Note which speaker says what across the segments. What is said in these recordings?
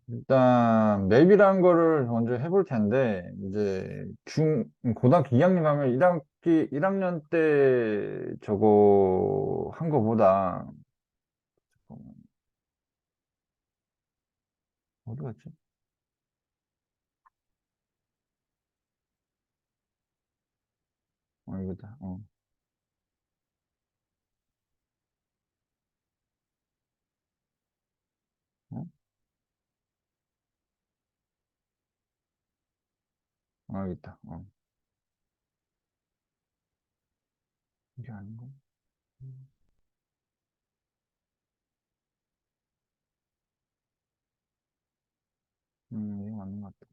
Speaker 1: 일단 맵이라는 거를 먼저 해볼 텐데 이제 고등학교 2학년 가면 1학년 때 저거 한 거보다 어디 갔지? 이거다. 어? 여기 있다. 이게 아닌가? 이게 맞는 것 같다.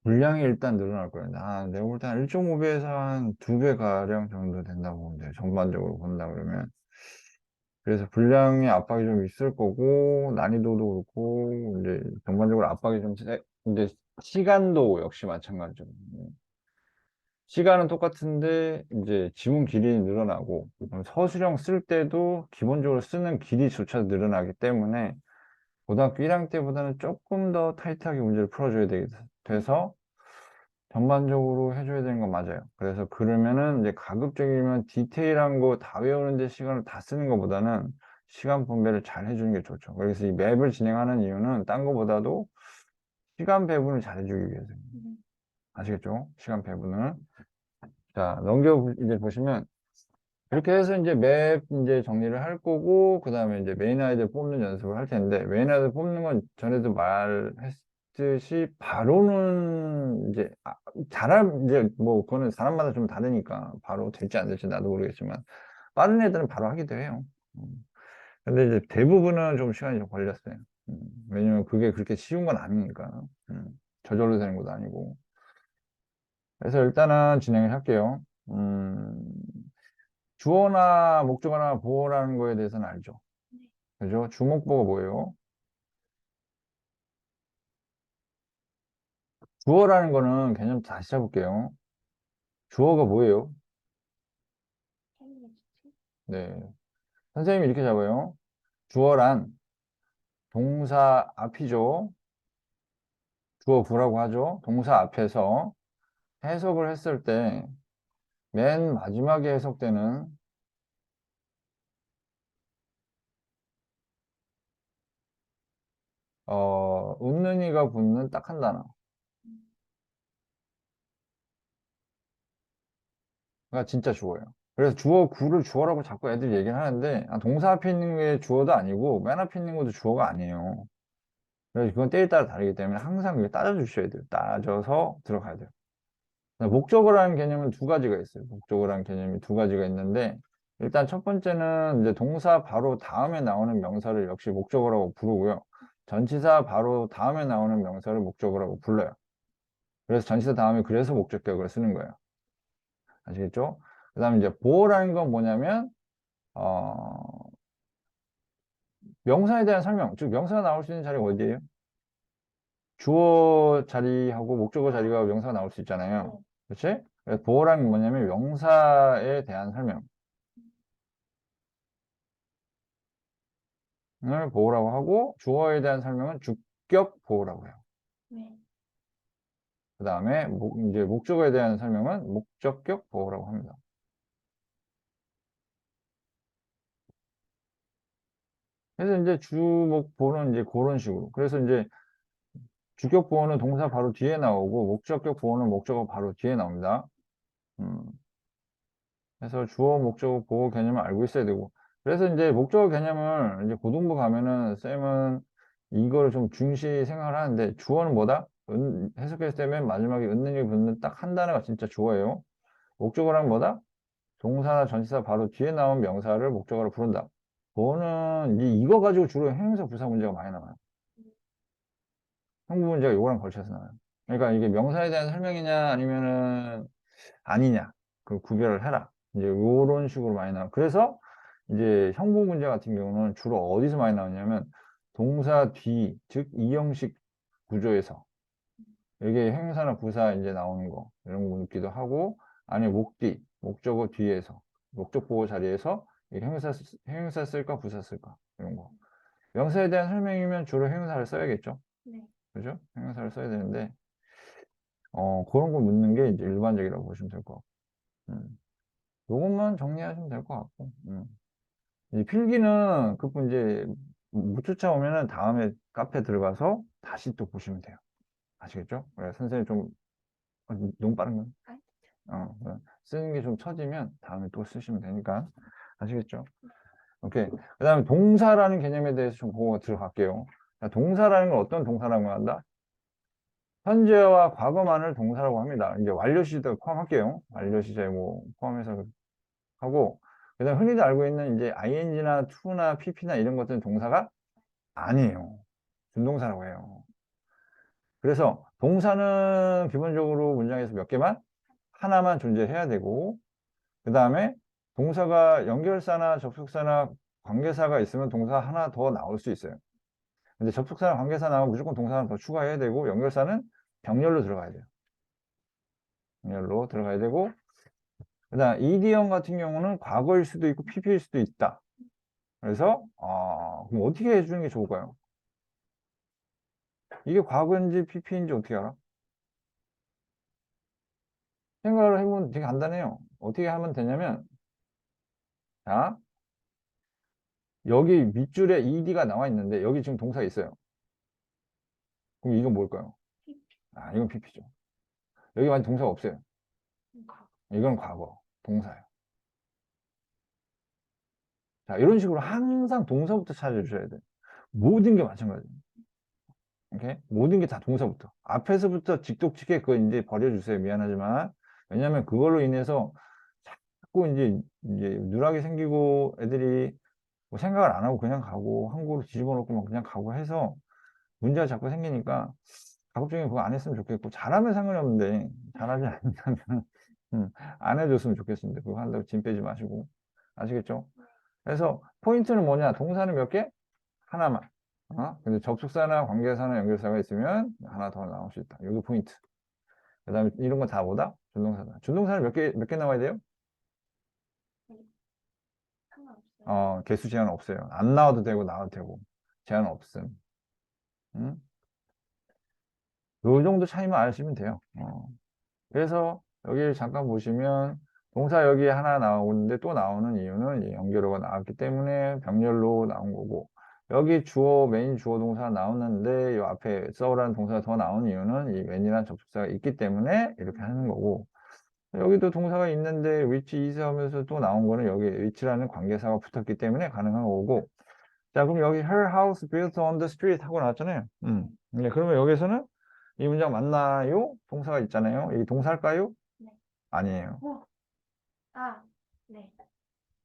Speaker 1: 분량이 일단 늘어날 거예요. 내가 볼 때 한 1.5배에서 한 2배 가량 정도 된다고 보면 돼요. 전반적으로 본다 그러면. 그래서 분량의 압박이 좀 있을 거고, 난이도도 그렇고, 이제 전반적으로 압박이 이제 시간도 역시 마찬가지죠. 시간은 똑같은데, 이제 지문 길이 늘어나고, 그럼 서술형 쓸 때도 기본적으로 쓰는 길이조차 늘어나기 때문에, 고등학교 1학년 때보다는 조금 더 타이트하게 문제를 풀어줘야 돼서, 전반적으로 해줘야 되는 건 맞아요. 그래서 그러면은 이제 가급적이면 디테일한 거 다 외우는데 시간을 다 쓰는 것보다는 시간 분배를 잘 해주는 게 좋죠. 그래서 이 맵을 진행하는 이유는 딴 거보다도 시간 배분을 잘 해주기 위해서요. 아시겠죠? 시간 배분을. 자, 이제 보시면 이렇게 해서 이제 맵 이제 정리를 할 거고, 그 다음에 이제 메인 아이들 뽑는 연습을 할 텐데, 메인 아이들 뽑는 건 전에도 말했듯이, 바로는 이제, 이제 뭐, 그거는 사람마다 좀 다르니까, 바로 될지 안 될지 나도 모르겠지만, 빠른 애들은 바로 하기도 해요. 근데 이제 대부분은 좀 시간이 좀 걸렸어요. 왜냐면 그게 그렇게 쉬운 건 아니니까. 음, 저절로 되는 것도 아니고. 그래서 일단은 진행을 할게요. 주어나 목적어나 보어라는 거에 대해서는 알죠. 그죠? 주목보가 뭐예요? 주어라는 거는 개념 다시 잡을게요. 주어가 뭐예요? 네. 선생님이 이렇게 잡아요. 주어란 동사 앞이죠. 주어 부라고 하죠. 동사 앞에서 해석을 했을 때 맨 마지막에 해석되는 웃는 이가 붙는 딱 한 단어가 진짜 주어예요. 그래서 주어 구를 주어라고 자꾸 애들이 얘기를 하는데 동사 앞에 있는 게 주어도 아니고 맨 앞에 있는 것도 주어가 아니에요. 그래서 그건 때에 따라 다르기 때문에 항상 그게 따져주셔야 돼요. 따져서 들어가야 돼요. 목적어라는 개념은 두 가지가 있어요. 목적어라는 개념이 두 가지가 있는데, 일단 첫 번째는 이제 동사 바로 다음에 나오는 명사를 역시 목적어라고 부르고요. 전치사 바로 다음에 나오는 명사를 목적어라고 불러요. 그래서 전치사 다음에 그래서 목적격을 쓰는 거예요. 아시겠죠? 그 다음에 이제 보어라는 건 뭐냐면, 어, 명사에 대한 설명, 즉 명사가 나올 수 있는 자리가 어디예요? 주어 자리하고 목적어 자리가 명사가 나올 수 있잖아요. 그렇지? 그래서 보어란 게 뭐냐면 명사에 대한 설명을 보어라고 하고 주어에 대한 설명은 주격 보어라고 해요. 그 다음에 이제 목적어에 대한 설명은 목적격 보어라고 합니다. 그래서 이제 주목 보어는 이제 그런 식으로. 그래서 이제 주격 보어는 동사 바로 뒤에 나오고 목적격 보어는 목적어 바로 뒤에 나옵니다. 음, 그래서 주어, 목적어, 보어 개념을 알고 있어야 되고. 그래서 이제 목적어 개념을 이제 고등부 가면은 쌤은 이거를 좀 중시 생각을 하는데 주어는 뭐다? 해석했을 때 맨 마지막에 은능이 붙는 딱 한 단어가 진짜 주어예요. 목적어란 뭐다? 동사나 전치사 바로 뒤에 나온 명사를 목적어로 부른다. 그거는 이거 가지고 주로 형용사 부사 문제가 많이 나와요. 형부 문제가 이거랑 걸쳐서 나와요. 그러니까 이게 명사에 대한 설명이냐 아니면은 아니냐 그 구별을 해라 이제 요런 식으로 많이 나와 그래서 이제 형부 문제 같은 경우는 주로 어디서 많이 나오냐면 동사 뒤 즉 이형식 구조에서 이게 형용사나 부사 이제 나오는 거 이런 거 묻기도 하고 아니면 목뒤 목적어 뒤에서 목적 보호 자리에서 이 형용사 쓸까 부사 쓸까 이런 거 명사에 대한 설명이면 주로 형용사를 써야겠죠.
Speaker 2: 네.
Speaker 1: 그죠? 형용사를 써야 되는데, 그런 걸 묻는 게 이제 일반적이라고 보시면 될 것 같고. 요것만 정리하시면 될 것 같고. 이 필기는 그뿐 이제 못 쫓아오면은 다음에 카페 들어가서 다시 또 보시면 돼요. 아시겠죠? 그래, 선생님 좀, 너무 빠른 건?
Speaker 2: 아니,
Speaker 1: 쓰는 게 좀 처지면 다음에 또 쓰시면 되니까. 아시겠죠? 오케이. 그 다음에 동사라는 개념에 대해서 좀 보고 들어갈게요. 자, 동사라는 건 어떤 동사라고 한다? 현재와 과거만을 동사라고 합니다. 이제 완료 시제도 포함할게요. 완료 시제 뭐 포함해서 하고, 그 다음 흔히들 알고 있는 이제 ing나 to나 pp나 이런 것들은 동사가 아니에요. 준동사라고 해요. 그래서 동사는 기본적으로 문장에서 몇 개만? 하나만 존재해야 되고, 그 다음에 동사가 연결사나 접속사나 관계사가 있으면 동사 하나 더 나올 수 있어요. 근데 접속사나 관계사 나오면 무조건 동사 하나 더 추가해야 되고, 연결사는 병렬로 들어가야 돼요. 병렬로 들어가야 되고, 그 다음 이디엄 같은 경우는 과거일 수도 있고 PP일 수도 있다. 그래서 그럼 어떻게 해주는 게 좋을까요? 이게 과거인지 PP인지 어떻게 알아? 생각을 해보면 되게 간단해요. 어떻게 하면 되냐면, 자, 여기 밑줄에 ED가 나와 있는데 여기 지금 동사 있어요. 그럼 이건 뭘까요? 이건 PP죠. 여기 완전 동사가 없어요.
Speaker 2: 가.
Speaker 1: 이건 과거, 동사예요. 자, 이런 식으로 항상 동사부터 찾아주셔야 돼요. 모든 게 마찬가지예요. 오케이? 모든 게 다 동사부터. 앞에서부터 직독직해 그거 이제 버려주세요. 미안하지만. 왜냐면 그걸로 인해서 자꾸 이제 누락이 생기고 애들이 뭐 생각을 안 하고 그냥 가고 한국어로 뒤집어 놓고 막 그냥 가고 해서 문제가 자꾸 생기니까 가급적이면 그거 안 했으면 좋겠고 잘하면 상관이 없는데 잘하지 않는다면 음, 안 해줬으면 좋겠습니다. 그거 한다고 짐 빼지 마시고 아시겠죠? 그래서 포인트는 뭐냐? 동사는 몇 개? 하나만. 근데 접속사나 관계사나 연결사가 있으면 하나 더 나올 수 있다. 여기 포인트. 그 다음에 이런 건 다 뭐다? 준동사다. 준동사는 몇 개 나와야 돼요?
Speaker 2: 상관없어요.
Speaker 1: 개수 제한 없어요. 안 나와도 되고 나와도 되고. 제한 없음. 음? 요 정도 차이만 아시면 돼요. 그래서 여기 잠깐 보시면 동사 여기 하나 나오는데 또 나오는 이유는 이 연결어가 나왔기 때문에 병렬로 나온 거고 여기 주어 메인 주어 동사 나오는데 이 앞에 써라는 동사가 더 나온 이유는 이 when이라는 접속사가 있기 때문에 이렇게 하는 거고 여기도 동사가 있는데 which is 하면서 또 나온 거는 여기 which라는 관계사가 붙었기 때문에 가능한 거고 자 그럼 여기 her house built on the street 하고 나왔잖아요. 네, 그러면 여기서는 이 문장 맞나요? 동사가 있잖아요. 이 동사일까요?
Speaker 2: 네.
Speaker 1: 아니에요.
Speaker 2: 네.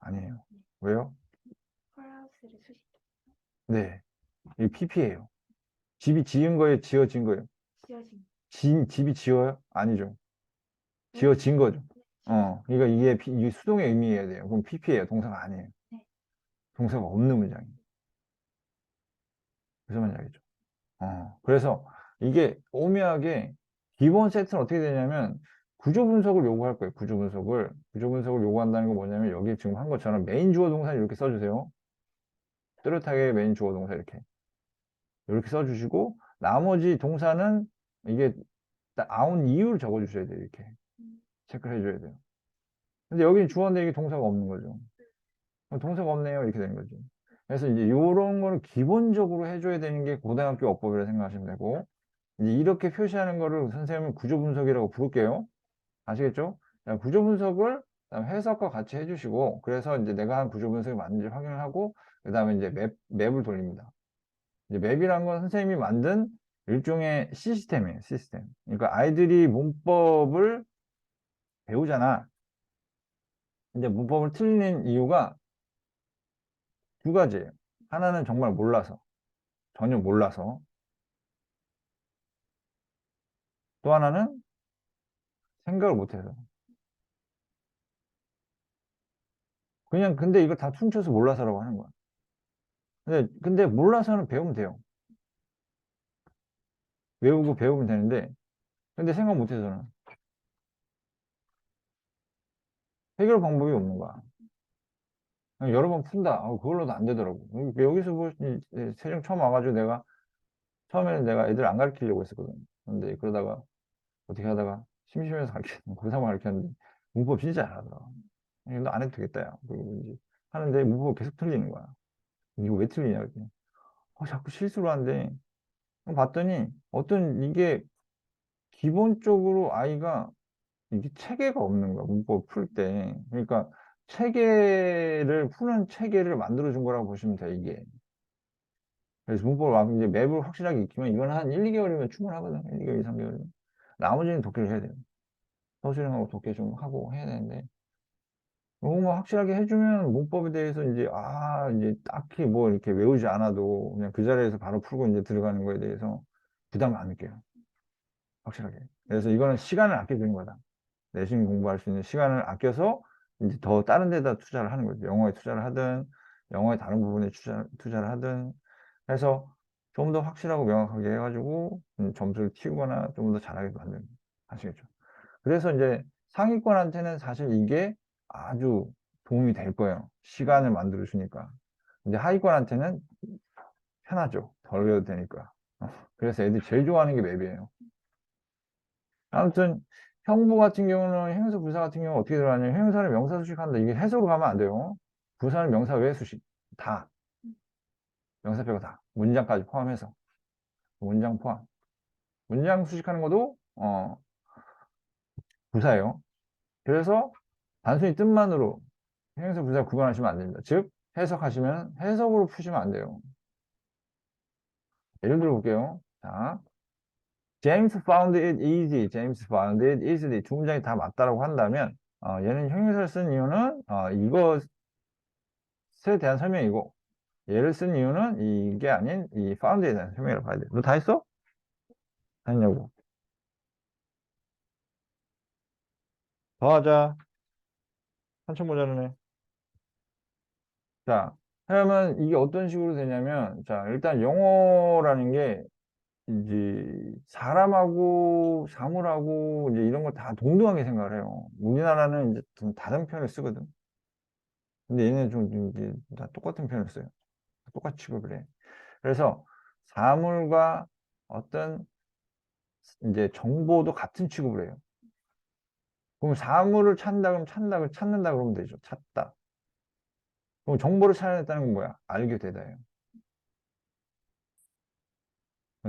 Speaker 1: 아니에요.
Speaker 2: 네.
Speaker 1: 왜요?
Speaker 2: 헐하우스를 수식.
Speaker 1: 네. 이 PP예요. 집이 지은 거예요? 지어진 거예요?
Speaker 2: 지어진.
Speaker 1: 집이 지어요? 아니죠.
Speaker 2: 네?
Speaker 1: 지어진 거죠.
Speaker 2: 지어진.
Speaker 1: 그러니까 이게 수동의 의미여야 돼요. 그럼 PP예요. 동사가 아니에요.
Speaker 2: 네.
Speaker 1: 동사가 없는 문장이에요. 무슨 말이죠? 그래서 이게 오묘하게 기본 세트는 어떻게 되냐면 구조 분석을 요구할 거예요. 구조 분석을. 구조 분석을 요구한다는 건 뭐냐면 여기 지금 한 것처럼 메인 주어 동사 이렇게 써주세요. 뚜렷하게 메인 주어 동사 이렇게 써주시고 나머지 동사는 이게 나온 이유를 적어주셔야 돼요. 이렇게 체크를 해줘야 돼요. 근데 여기는 주어인데 이게 동사가 없는 거죠. 동사가 없네요. 이렇게 되는 거죠. 그래서 이제 이런 거를 기본적으로 해줘야 되는 게 고등학교 어법이라 생각하시면 되고 이제 이렇게 표시하는 거를 선생님은 구조 분석이라고 부를게요. 아시겠죠? 자, 구조 분석을 그다음 해석과 같이 해주시고 그래서 이제 내가 한 구조 분석이 맞는지 확인을 하고 그 다음에 이제 맵을 돌립니다. 이제 맵이란 건 선생님이 만든 일종의 시스템이에요. 시스템. 그러니까 아이들이 문법을 배우잖아. 근데 문법을 틀리는 이유가 두 가지예요. 하나는 정말 몰라서, 전혀 몰라서. 또 하나는 생각을 못해서. 그냥 근데 이걸 다 퉁쳐서 몰라서라고 하는 거야. 근데 몰라서는 배우면 돼요. 외우고 배우면 되는데, 근데 생각 못해서는 해결 방법이 없는 거야. 그냥 여러 번 푼다. 그걸로도 안 되더라고. 여기서 뭐, 세종 처음 와가지고 처음에는 내가 애들 안 가르치려고 했었거든. 근데 그러다가 어떻게 하다가 심심해서 고3을 가르쳤는데 문법 진짜 잘하더라. 너 안 해도 되겠다, 야. 그리고 이제 하는데 문법 계속 틀리는 거야. 이거 왜 틀리냐, 그랬더니. 자꾸 실수를 하는데, 봤더니 이게 기본적으로 아이가 이게 체계가 없는 거야, 문법 풀 때. 그러니까 푸는 체계를 만들어준 거라고 보시면 돼, 이게. 그래서 문법을 막 이제 맵을 확실하게 익히면 이건 한 1, 2개월이면 충분하거든. 1, 2개월, 2, 3개월이면. 나머지는 독해를 해야 돼요. 서술형하고 독해 좀 하고 해야 되는데, 이거만 확실하게 해주면 문법에 대해서 이제 딱히 뭐 이렇게 외우지 않아도 그냥 그 자리에서 바로 풀고 이제 들어가는 거에 대해서 부담을 안 느껴요. 확실하게. 그래서 이거는 시간을 아껴주는 거다. 내신 공부할 수 있는 시간을 아껴서 이제 더 다른 데다 투자를 하는 거죠. 영어에 투자를 하든, 영어의 다른 부분에 투자를 하든 해서 좀 더 확실하고 명확하게 해가지고 점수를 튀우거나 좀 더 잘하게 만드는, 아시겠죠? 그래서 이제 상위권한테는 사실 이게 아주 도움이 될 거예요. 시간을 만들어 주니까. 근데 하위권한테는 편하죠. 덜 외워도 되니까. 그래서 애들이 제일 좋아하는 게 맵이에요. 아무튼 형부 같은 경우는 형용사 부사 같은 경우는 어떻게 들어가냐면 형용사를 명사 수식한다. 이게 해석으로 가면 안 돼요. 부사는 명사 외 수식. 다. 명사 빼고 다. 문장까지 포함해서. 문장 포함. 문장 수식하는 것도 부사예요. 그래서 단순히 뜻만으로 형용사 부사 구분하시면 안 됩니다. 즉 해석하시면 해석으로 푸시면 안 돼요. 예를 들어 볼게요. 자, James found it easy. James found it easily. 두 문장이 다 맞다라고 한다면 얘는 형용사를 쓴 이유는 이것에 대한 설명이고 얘를 쓴 이유는 이게 아닌 이 found에 대한 설명이라고 봐야 돼. 너 다 했어? 다 했냐고. 더 하자. 한참 모자르네. 자, 그러면 이게 어떤 식으로 되냐면 자, 일단 영어라는 게 이제 사람하고 사물하고 이제 이런 걸 다 동등하게 생각을 해요. 우리나라는 이제 좀 다른 표현을 쓰거든. 근데 얘는 좀 이제 다 똑같은 표현을 써요. 똑같이 취급을 해. 그래서 사물과 어떤 이제 정보도 같은 취급을 해요. 그럼 사물을 찾는다 그러면 찾는다 그러면 되죠. 찾다. 그럼 정보를 찾아냈다는 건 뭐야? 알게 되다예요.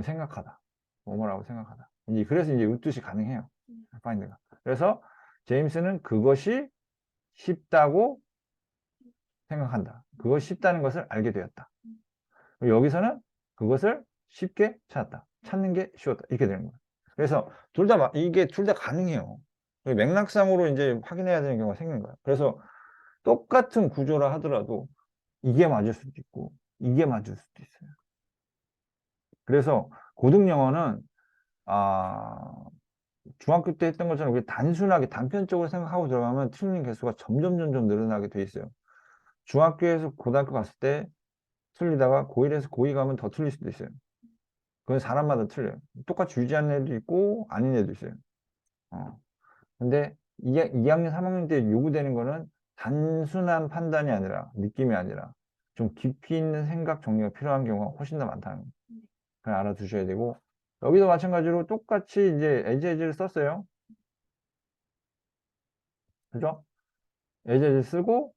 Speaker 1: 생각하다. 뭐뭐라고 생각하다. 이제 그래서 이제 이 뜻이 가능해요. 파인드가. 그래서 제임스는 그것이 쉽다고 생각한다. 그것이 쉽다는 것을 알게 되었다. 여기서는 그것을 쉽게 찾았다. 찾는 게 쉬웠다. 이렇게 되는 거예요. 그래서 이게 둘 다 가능해요. 맥락상으로 이제 확인해야 되는 경우가 생기는 거예요. 그래서 똑같은 구조라 하더라도 이게 맞을 수도 있고 이게 맞을 수도 있어요. 그래서 고등 영어는 아, 중학교 때 했던 것처럼 단순하게 단편적으로 생각하고 들어가면 틀리는 개수가 점점 늘어나게 돼 있어요. 중학교에서 고등학교 갔을 때 틀리다가 고1에서 고2 가면 더 틀릴 수도 있어요. 그건 사람마다 틀려요. 똑같이 유지하는 애도 있고 아닌 애도 있어요. 근데 2학년, 3학년 때 요구되는 거는 단순한 판단이 아니라 느낌이 아니라 좀 깊이 있는 생각 정리가 필요한 경우가 훨씬 더 많다는 거. 그걸 알아두셔야 되고 여기도 마찬가지로 똑같이 이제 as 를 썼어요. 그죠? as 쓰고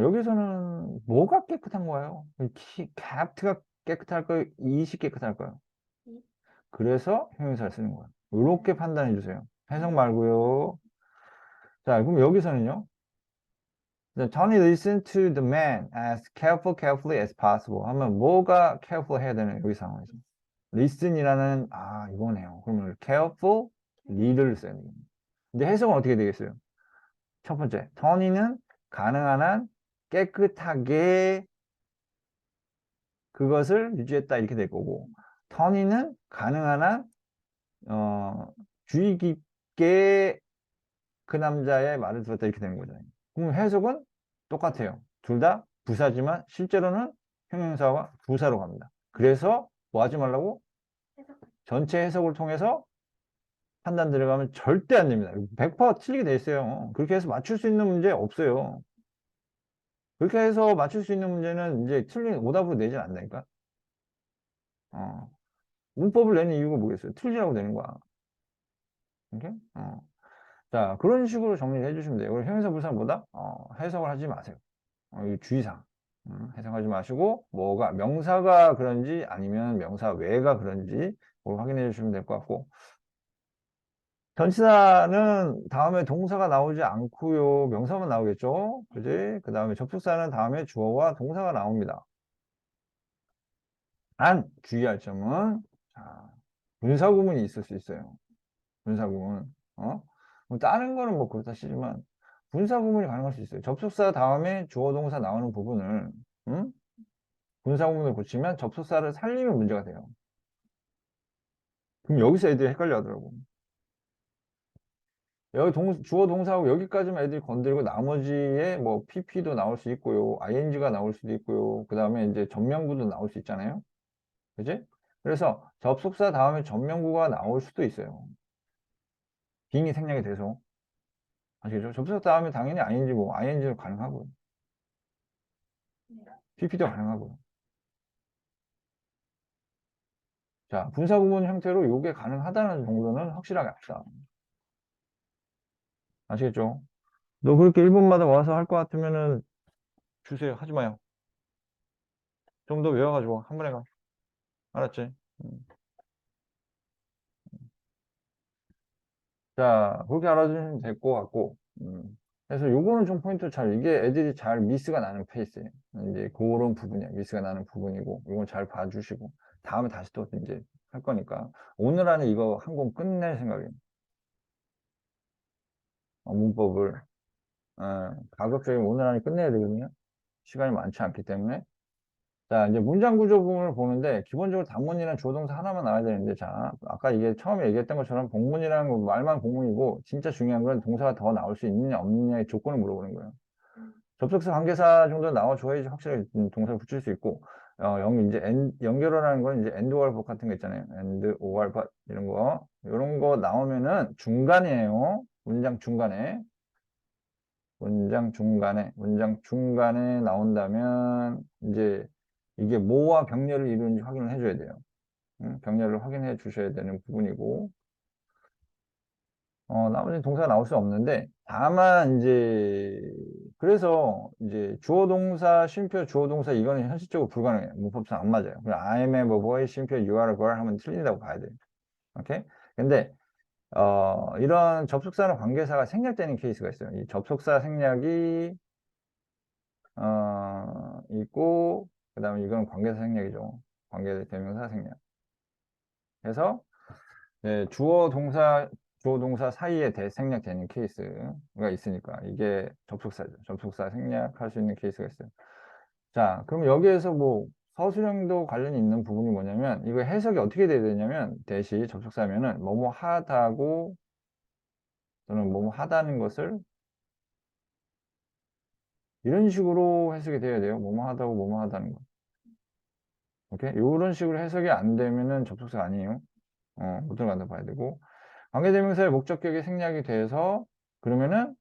Speaker 1: 여기서는 뭐가 깨끗한 거예요? capt가 깨끗할까요? it이 깨끗할까요? 그래서 형용사를 쓰는 거예요. 이렇게 판단해 주세요. 해석 말고요. 자, 그럼 여기서는요. Tony listened to the man as carefully as possible. 하면 뭐가 careful 해야 되나요? 여기 상황에서. listen이라는 이거네요. 그러면 careful lead를 써야 돼요. 근데 해석은 어떻게 되겠어요? 첫 번째, Tony는 가능한 한 깨끗하게 그것을 유지했다 이렇게 될 거고 Tony는 가능한 한 주의 깊게 그 남자의 말을 들었다 이렇게 되는 거잖아요. 그럼 해석은 똑같아요. 둘 다 부사지만 실제로는 형용사와 부사로 갑니다. 그래서 뭐 하지 말라고? 전체 해석을 통해서 판단 들어가면 절대 안 됩니다. 100% 틀리게 돼 있어요. 그렇게 해서 맞출 수 있는 문제 없어요. 그렇게 해서 맞출 수 있는 문제는 이제 틀린 오답으로 내진 않는다니까. 문법을 내는 이유가 뭐겠어요? 틀리라고 되는 거야. 오케이? 자, 그런 식으로 정리를 해주시면 돼요. 그리고 형용사 부사보다 해석을 하지 마세요. 이 주의사항. 해석하지 마시고 뭐가 명사가 그런지 아니면 명사 외가 그런지 그걸 확인해 주시면 될 것 같고 전치사는 다음에 동사가 나오지 않고요. 명사만 나오겠죠? 그지? 그 다음에 접속사는 다음에 주어와 동사가 나옵니다. 단 주의할 점은 자, 분사구문이 있을 수 있어요. 분사구문. 뭐 다른 거는 뭐 그렇다 치지만 분사구문이 가능할 수 있어요. 접속사 다음에 주어 동사 나오는 부분을 응? 분사구문을 고치면 접속사를 살리면 문제가 돼요. 그럼 여기서 애들이 헷갈려 하더라고. 여기 주어 동사하고 여기까지만 애들이 건드리고 나머지에 뭐 PP도 나올 수 있고요. ING가 나올 수도 있고요. 그 다음에 이제 전명구도 나올 수 있잖아요. 그지? 그래서 접속사 다음에 전명구가 나올 수도 있어요. 빙이 생략이 돼서. 아시겠죠? 접속사 다음에 당연히 ING 뭐 ING도 가능하고요.
Speaker 2: 네.
Speaker 1: PP도 가능하고요. 자, 분사구문 형태로 이게 가능하다는 정도는 확실하게 합시다. 아시겠죠? 너 그렇게 1분마다 와서 할 것 같으면은 주세요. 하지 마요. 좀 더 외워가지고 한 번에 가. 알았지? 음. 자, 그렇게 알아주시면 될 것 같고, 그래서 요거는 좀 포인트 이게 애들이 잘 미스가 나는 페이스예요. 이제 그런 부분이야. 미스가 나는 부분이고, 이건 잘 봐주시고, 다음에 다시 또 이제 할 거니까. 오늘 안에 이거 한 권 끝낼 생각이에요. 문법을. 가급적이면 오늘 안에 끝내야 되거든요. 시간이 많지 않기 때문에. 자, 이제 문장 구조 부분을 보는데, 기본적으로 단문이랑 주어동사 하나만 나와야 되는데, 자, 아까 이게 처음에 얘기했던 것처럼 복문이라는 거 말만 복문이고, 진짜 중요한 건 동사가 더 나올 수 있느냐, 없느냐의 조건을 물어보는 거예요. 접속사 관계사 정도 나와줘야지 확실하게 동사를 붙일 수 있고, 이제 연결어라는 건 이제 and or but 같은 거 있잖아요. and or but 이런 거. 이런 거 나오면은 중간이에요. 문장 중간에 나온다면, 이제 이게 뭐와 병렬을 이루는지 확인을 해줘야 돼요. 병렬을 확인해 주셔야 되는 부분이고, 나머지 동사가 나올 수 없는데, 다만, 이제, 그래서, 이제, 주어 동사, 쉼표, 주어 동사, 이거는 현실적으로 불가능해요. 문법상 안 맞아요. 그냥 I am a boy, 쉼표, you are a girl 하면 틀린다고 봐야 돼요. 오케이? 근데, 이런 접속사나 관계사가 생략되는 케이스가 있어요. 이 접속사 생략이, 있고, 그 다음에 이건 관계사 생략이죠. 관계대명사 생략. 그래서, 네, 주어 동사 사이에 생략되는 케이스가 있으니까 이게 접속사죠. 접속사 생략할 수 있는 케이스가 있어요. 자, 그럼 여기에서 뭐 서술형도 관련이 있는 부분이 뭐냐면 이거 해석이 어떻게 돼야 되냐면 대시 접속사면은 뭐뭐 하다고 또는 뭐뭐 하다는 것을 이런 식으로 해석이 돼야 돼요. 뭐뭐 하다고 뭐뭐 하다는 거. 오케이? 이런 식으로 해석이 안 되면은 접속사 아니에요. 못 들어간다 봐야 되고 관계대명사의 목적격이 생략이 돼서 그러면은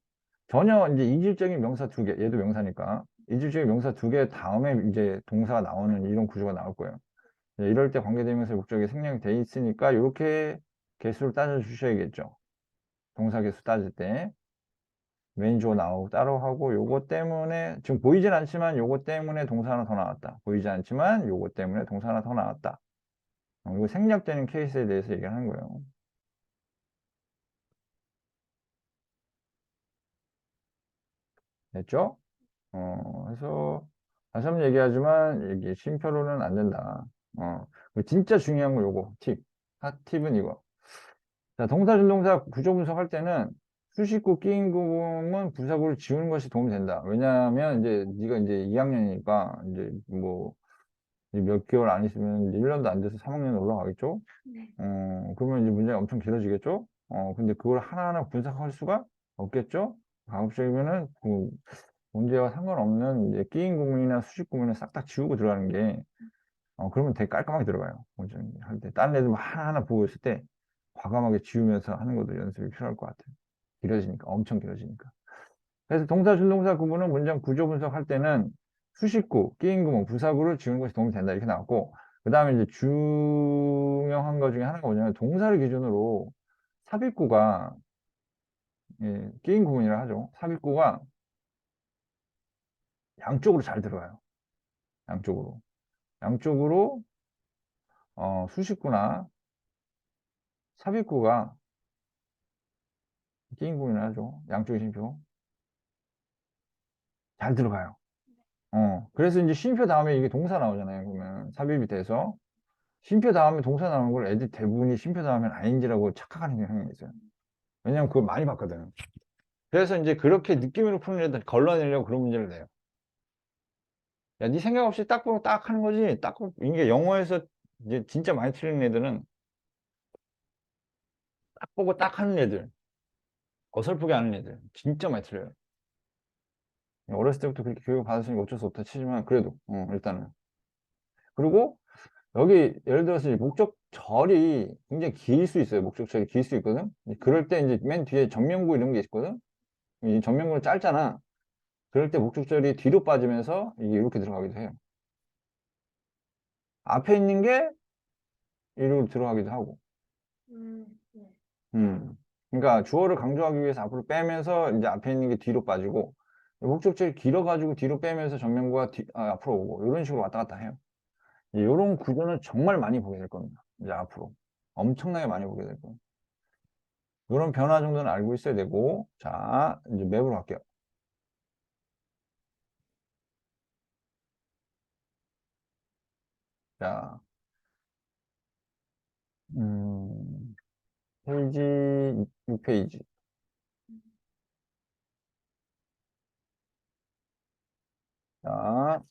Speaker 1: 전혀 이제 이질적인 명사 두 개, 얘도 명사니까 이질적인 명사 두 개 다음에 이제 동사가 나오는 이런 구조가 나올 거예요. 이럴 때 관계대명사의 목적이 생략이 돼 있으니까 이렇게 개수를 따져 주셔야겠죠. 동사 개수 따질 때 메인 주어 나오고 따로 하고 요거 때문에 지금 보이진 않지만 요거 때문에 동사 하나 더 나왔다. 보이지 않지만 요거 때문에 동사 하나 더 나왔다. 이거 생략되는 케이스에 대해서 얘기하는 거예요. 됐죠? 그래서 다시 한번 얘기하지만 이게 쉼표로는 안 된다. 진짜 중요한 거 요거 팁. 핫팁은 이거. 자, 동사 준동사 구조 분석할 때는 수식구 끼인 구문은 부사구를 지우는 것이 도움이 된다. 왜냐하면 이제 네가 이제 2학년이니까 이제 뭐 몇 개월 안 있으면 이제 1년도 안 돼서 3학년 올라가겠죠?
Speaker 2: 네.
Speaker 1: 그러면 이제 문제가 엄청 길어지겠죠? 근데 그걸 하나하나 분석할 수가 없겠죠? 가급적이면은 그 문제와 상관없는 이제 끼인 구문이나 수식 구문을 싹 다 지우고 들어가는 게, 그러면 되게 깔끔하게 들어가요. 할 때. 다른 애들 뭐 하나하나 보고 있을 때 과감하게 지우면서 하는 것도 연습이 필요할 것 같아요. 길어지니까, 엄청 길어지니까. 그래서 동사, 준동사 구분은 문장 구조 분석할 때는 수식구, 끼인 구문, 부사구를 지우는 것이 도움이 된다. 이렇게 나왔고, 그 다음에 이제 중요한 것 중에 하나가 뭐냐면 동사를 기준으로 삽입구가, 예, 끼인 구문이라 하죠. 삽입구가 양쪽으로 잘 들어가요. 양쪽으로. 양쪽으로, 수식구나 삽입구가 끼인 구문이라 하죠. 양쪽의 쉼표. 잘 들어가요. 그래서 이제 쉼표 다음에 이게 동사 나오잖아요. 그러면 삽입이 돼서. 쉼표 다음에 동사 나오는 걸 애들 대부분이 쉼표 다음에 ing라고 착각하는 경향이 있어요. 왜냐면 그걸 많이 봤거든. 그래서 이제 그렇게 느낌으로 푸는 애들 걸러내려고 그런 문제를 내요. 야, 네 생각 없이 딱 보고 딱 하는 거지. 딱 보고, 이게 영어에서 이제 진짜 많이 틀리는 애들은 딱 보고 딱 하는 애들, 어설프게 하는 애들, 진짜 많이 틀려요. 어렸을 때부터 그렇게 교육을 받았으니까 어쩔 수 없다 치지만, 그래도, 일단은. 그리고 여기 예를 들어서 이 목적절이 굉장히 길 수 있어요. 목적절이 길 수 있거든. 그럴 때 이제 맨 뒤에 전면구 이런 게 있거든. 이 전면구는 짧잖아. 그럴 때 목적절이 뒤로 빠지면서 이게 이렇게 들어가기도 해요. 앞에 있는 게 이리로 들어가기도 하고.
Speaker 2: 네.
Speaker 1: 그러니까 주어를 강조하기 위해서 앞으로 빼면서 이제 앞에 있는 게 뒤로 빠지고 목적절이 길어가지고 뒤로 빼면서 전면구가 앞으로 오고 이런 식으로 왔다 갔다 해요. 이런 구조는 정말 많이 보게 될 겁니다. 이제 앞으로 엄청나게 많이 보게 될 거예요. 이런 변화 정도는 알고 있어야 되고, 자, 이제 맵으로 갈게요. 자, 음, 페이지 6페이지. 자,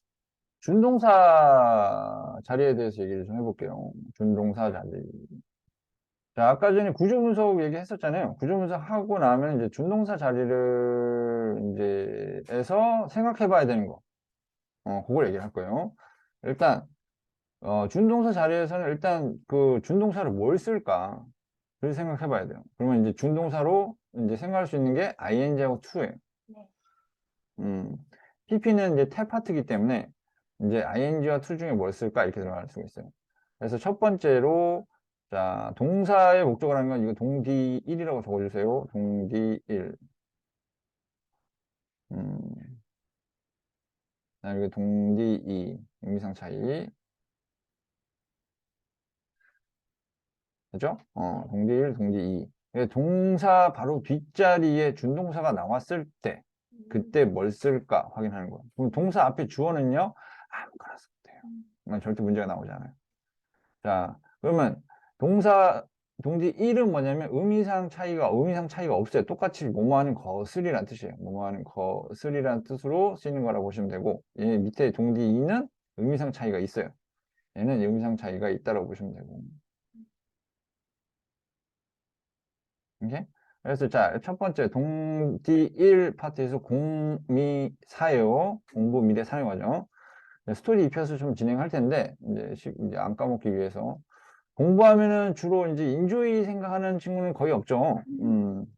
Speaker 1: 준동사 자리에 대해서 얘기를 좀 해볼게요. 준동사 자리. 자, 아까 전에 구조 분석 얘기했었잖아요. 구조 분석 하고 나면 이제 준동사 자리를 이제 에서 생각해 봐야 되는 거. 그걸 얘기를 할 거예요. 일단, 준동사 자리에서는 일단 그 준동사를 뭘 쓸까? 그걸 생각해 봐야 돼요. 그러면 이제 준동사로 이제 생각할 수 있는 게 ing하고 to예요.
Speaker 2: 네.
Speaker 1: PP는 이제 태 파트이기 때문에 이제 ing와 to 중에 뭘 쓸까? 이렇게 들어갈 수가 있어요. 그래서 첫 번째로 자, 동사의 목적을 하는 건 이거 동디 1이라고 적어주세요. 동디 1. 음, 이거 동디 2. 의미상 차이. 그죠? 동디 1, 동디 2. 동사 바로 뒷자리에 준동사가 나왔을 때, 그때 뭘 쓸까 확인하는 거예요. 그럼 동사 앞에 주어는요, 아무거나 써도 돼요. 절대 문제가 나오지 않아요. 자, 그러면 동사 동지 1은 뭐냐면 의미상 차이가 없어요. 똑같이 뭐뭐 하는 것을이란 뜻이에요. 뭐뭐 하는 것을이란 뜻으로 쓰이는 거라고 보시면 되고, 얘 밑에 동지 2는 의미상 차이가 있어요. 얘는 의미상 차이가 있다라고 보시면 되고. 오케이? 그래서 자, 첫 번째 동지 1 파트에서 공미사예요. 공부 미래 사회 과정. 스토리 입혀서 좀 진행할 텐데, 이제 안 까먹기 위해서. 공부하면은 주로 이제 인조이 생각하는 친구는 거의 없죠.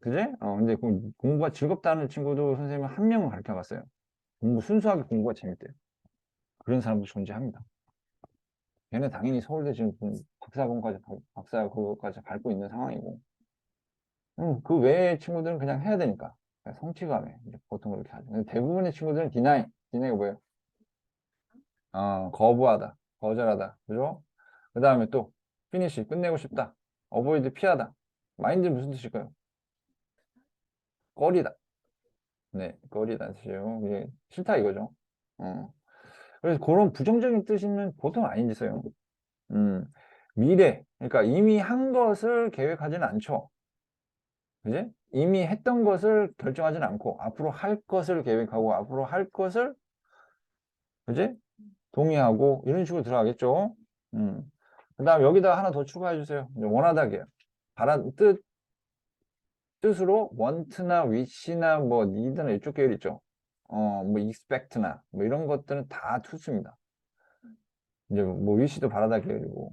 Speaker 1: 그지? 근데 공부가 즐겁다는 친구도 선생님이 한 명은 가르쳐 봤어요. 순수하게 공부가 재밌대요. 그런 사람도 존재합니다. 걔는 당연히 서울대 지금 박사 그거까지 밟고 있는 상황이고. 그 외의 친구들은 그냥 해야 되니까. 그냥 성취감에 이제 보통 그렇게 하죠. 근데 대부분의 친구들은 디나이가 뭐예요? 거부하다, 거절하다, 그죠? 그 다음에 또, 피니시, 끝내고 싶다. 어보이드, 피하다. 마인드는 무슨 뜻일까요? 꺼리다. 네, 꺼리다 뜻이에요. 이게 싫다 이거죠. 어. 그래서 그런 부정적인 뜻이면 보통 아닌지 써요. 음, 미래. 그러니까 이미 한 것을 계획하지는 않죠. 그지? 이미 했던 것을 결정하지는 않고, 앞으로 할 것을 계획하고, 앞으로 할 것을, 그지? 동의하고, 이런 식으로 들어가겠죠. 음. 그 다음 여기다 하나 더 추가해 주세요. 원하다게요. 뜻으로 want나 wish나 뭐 need나 이쪽 계열 있죠. 뭐 expect나 뭐 이런 것들은 다 투수입니다. 이제 뭐 wish도 바라다 계열이고.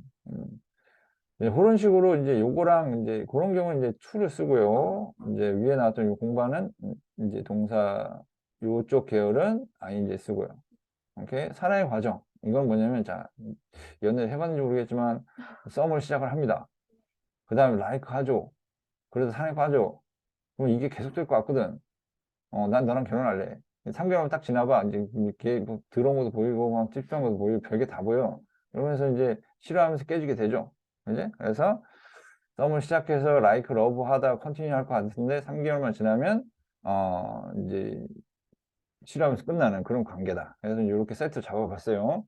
Speaker 1: 그런 식으로 이제 요거랑 이제 그런 경우는 이제 to를 쓰고요. 이제 위에 나왔던 요 공반은 이제 동사 요쪽 계열은 ing 쓰고요. 오케이? 살아의 과정. 이건 뭐냐면 자, 연애 해봤는지 모르겠지만 썸을 시작을 합니다. 그 다음에 like 하죠. 그래서 사랑에 빠져. 그럼 이게 계속될 것 같거든. 난 너랑 결혼할래. 3개월 딱 지나봐. 이제 이렇게 뭐 더러운 것도 보이고, 막 찝찝한 것도 보이고, 별게 다 보여. 그러면서 이제 싫어하면서 깨지게 되죠. 그지? 그래서 썸을 시작해서 like, love 하다가 컨티뉴 할 것 같은데 3개월만 지나면, 이제 싫어하면서 끝나는 그런 관계다. 그래서 이렇게 세트 잡아봤어요.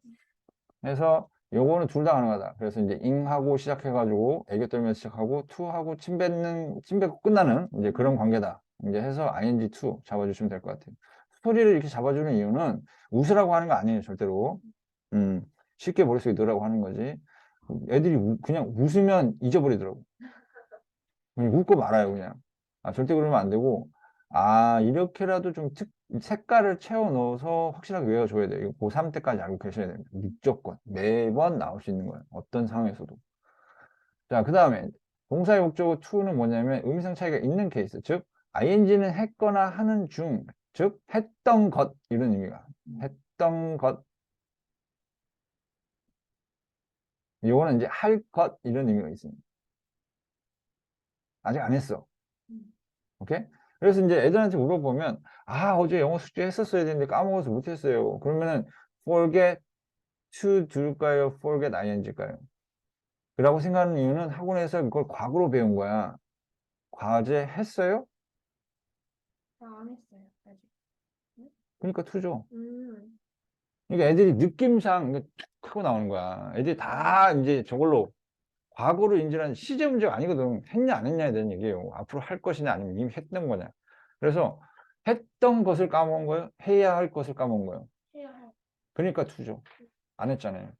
Speaker 1: 그래서 요거는 둘 다 가능하다. 그래서 이제 ing하고 시작해가지고 애교 떨면서 시작하고 to하고 침 뱉고 끝나는 이제 그런 관계다. 이제 해서 ing2 잡아주시면 될 것 같아요. 스토리를 이렇게 잡아주는 이유는 웃으라고 하는 거 아니에요, 절대로. 음, 쉽게 머릿속에 넣으라고 하는 거지. 애들이 그냥 웃으면 잊어버리더라고. 그냥 웃고 말아요, 그냥. 절대 그러면 안 되고, 이렇게라도 좀 색깔을 채워 넣어서 확실하게 외워줘야 돼요. 이거 고3 때까지 알고 계셔야 됩니다. 무조건. 매번 나올 수 있는 거예요. 어떤 상황에서도. 자, 그 다음에 동사의 목적어 to는 뭐냐면 의미상 차이가 있는 케이스. 즉, ing는 했거나 하는 중, 즉, 했던 것, 이런 의미가. 했던 것. 이거는 이제 할 것, 이런 의미가 있습니다. 아직 안 했어. 오케이? 그래서 이제 애들한테 물어보면, 어제 영어 숙제 했었어야 되는데 까먹어서 못했어요. 그러면은, forget to do일까요? forget ing일까요? 라고 생각하는 이유는 학원에서 그걸 과거로 배운 거야. 과제 했어요?
Speaker 2: 안 했어요, 아직. 네?
Speaker 1: 그러니까 to죠.
Speaker 2: 음,
Speaker 1: 그러니까 애들이 느낌상 이거 툭 하고 나오는 거야. 애들이 다 이제 저걸로 과거로 인지하는 시제 문제가 아니거든. 했냐 안 했냐에 대한 얘기예요. 앞으로 할 것이냐 아니면 이미 했던 거냐. 그래서 했던 것을 까먹은 거예요. 해야 할 것을 까먹은 거예요.
Speaker 2: 해야 할.
Speaker 1: 그러니까 투죠. 안 했잖아요.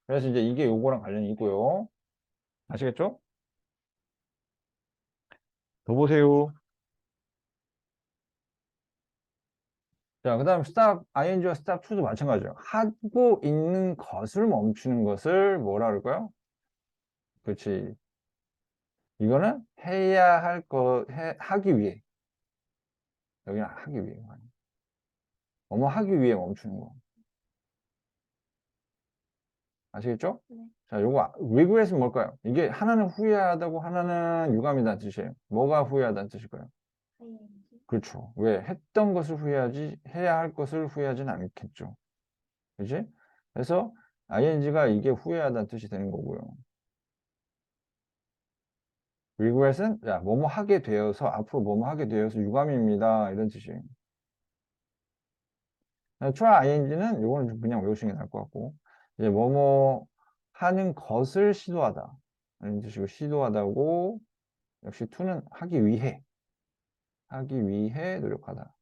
Speaker 1: 그래서 이제 이게 요거랑 관련이 있고요. 아시겠죠? 더 보세요. 자, 그 다음 stop, ing와 stop to도 마찬가지죠. 하고 있는 것을 멈추는 것을 뭐라 그럴까요? 그렇지. 이거는 해야 할 하기 위해. 여기는 하기 위해. 뭐뭐 하기 위해 멈추는 거. 아시겠죠?
Speaker 2: 네.
Speaker 1: 자, 요거, regret은 뭘까요? 이게 하나는 후회하다고 하나는 유감이다는 뜻이에요. 뭐가 후회하다는 뜻일까요?
Speaker 2: ing.
Speaker 1: 그렇죠. 왜? 했던 것을 후회하지, 해야 할 것을 후회하지는 않겠죠. 그지? 그래서 ing가 이게 후회하다는 뜻이 되는 거고요. regret은, 야, 뭐뭐 하게 되어서, 앞으로 뭐뭐 하게 되어서 유감입니다. 이런 뜻이에요. try ing는 요거는 좀 그냥 외우시는 게 나을 것 같고, 이제 뭐뭐 하는 것을 시도하다. 이런 뜻이고, 시도하다고, 역시 to는 하기 위해 노력하다.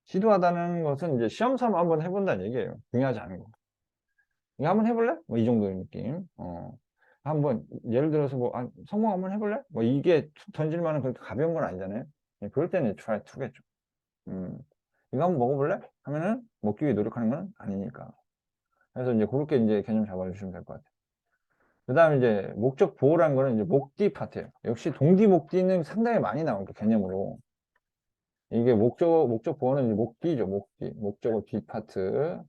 Speaker 1: 시도하다는 것은 이제 시험 삼아 한번 해본다는 얘기예요. 중요하지 않은 거. 이거 한번 해볼래? 뭐 이 정도의 느낌. 한번 예를 들어서 뭐 성공 한번 해볼래? 뭐 이게 던질 만한 그렇게 가벼운 건 아니잖아요. 그럴 때는 try to겠죠. 음. 이거 한번 먹어볼래? 하면은 먹기 위해 노력하는 건 아니니까. 그래서 이제 그렇게 이제 개념 잡아주시면 될 것 같아요. 그 다음에 이제 목적 보호라는 거는 이제 목뒤 파트예요. 역시 동기 목뒤는 상당히 많이 나오니까 개념으로. 이게 목적 보호는 이제 목뒤죠, 목뒤. 목적어 뒤 파트.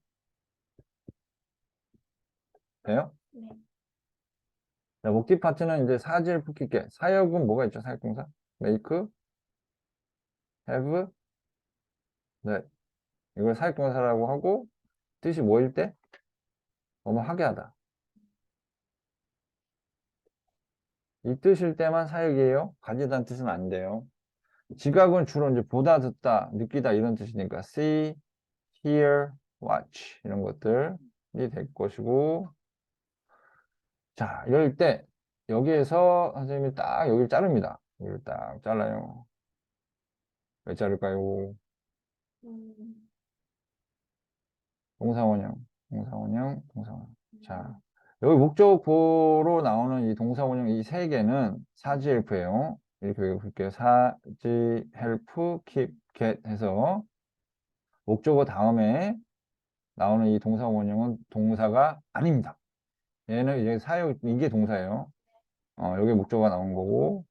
Speaker 1: 돼요?
Speaker 2: 네.
Speaker 1: 자, 목뒤 파트는 이제 사질 붙일게. 사역은 뭐가 있죠? 사역동사? make, have, 네. 이걸 사역동사라고 하고, 뜻이 뭐일 때? 뭐뭐 하게 하다. 이 뜻일 때만 사역이에요. 가지다는 뜻은 안 돼요. 지각은 주로 이제 보다, 듣다, 느끼다 이런 뜻이니까 see, hear, watch 이런 것들이 될 것이고, 자, 이럴 때 여기에서 선생님이 딱 여기를 자릅니다. 여기를 딱 잘라요. 왜 자를까요?
Speaker 2: 음,
Speaker 1: 동사원형, 동사원형, 동사원형. 자,
Speaker 2: 음,
Speaker 1: 여기 목적보로 나오는 이 동사원형 이 세 개는 사지 헬프예요. 이렇게 외워볼게요. 사지 헬프, keep, get 해서 목적어 다음에 나오는 이 동사 원형은 동사가 아닙니다. 얘는 이제 사역, 이게 동사예요. 여기 목적어가 나온 거고,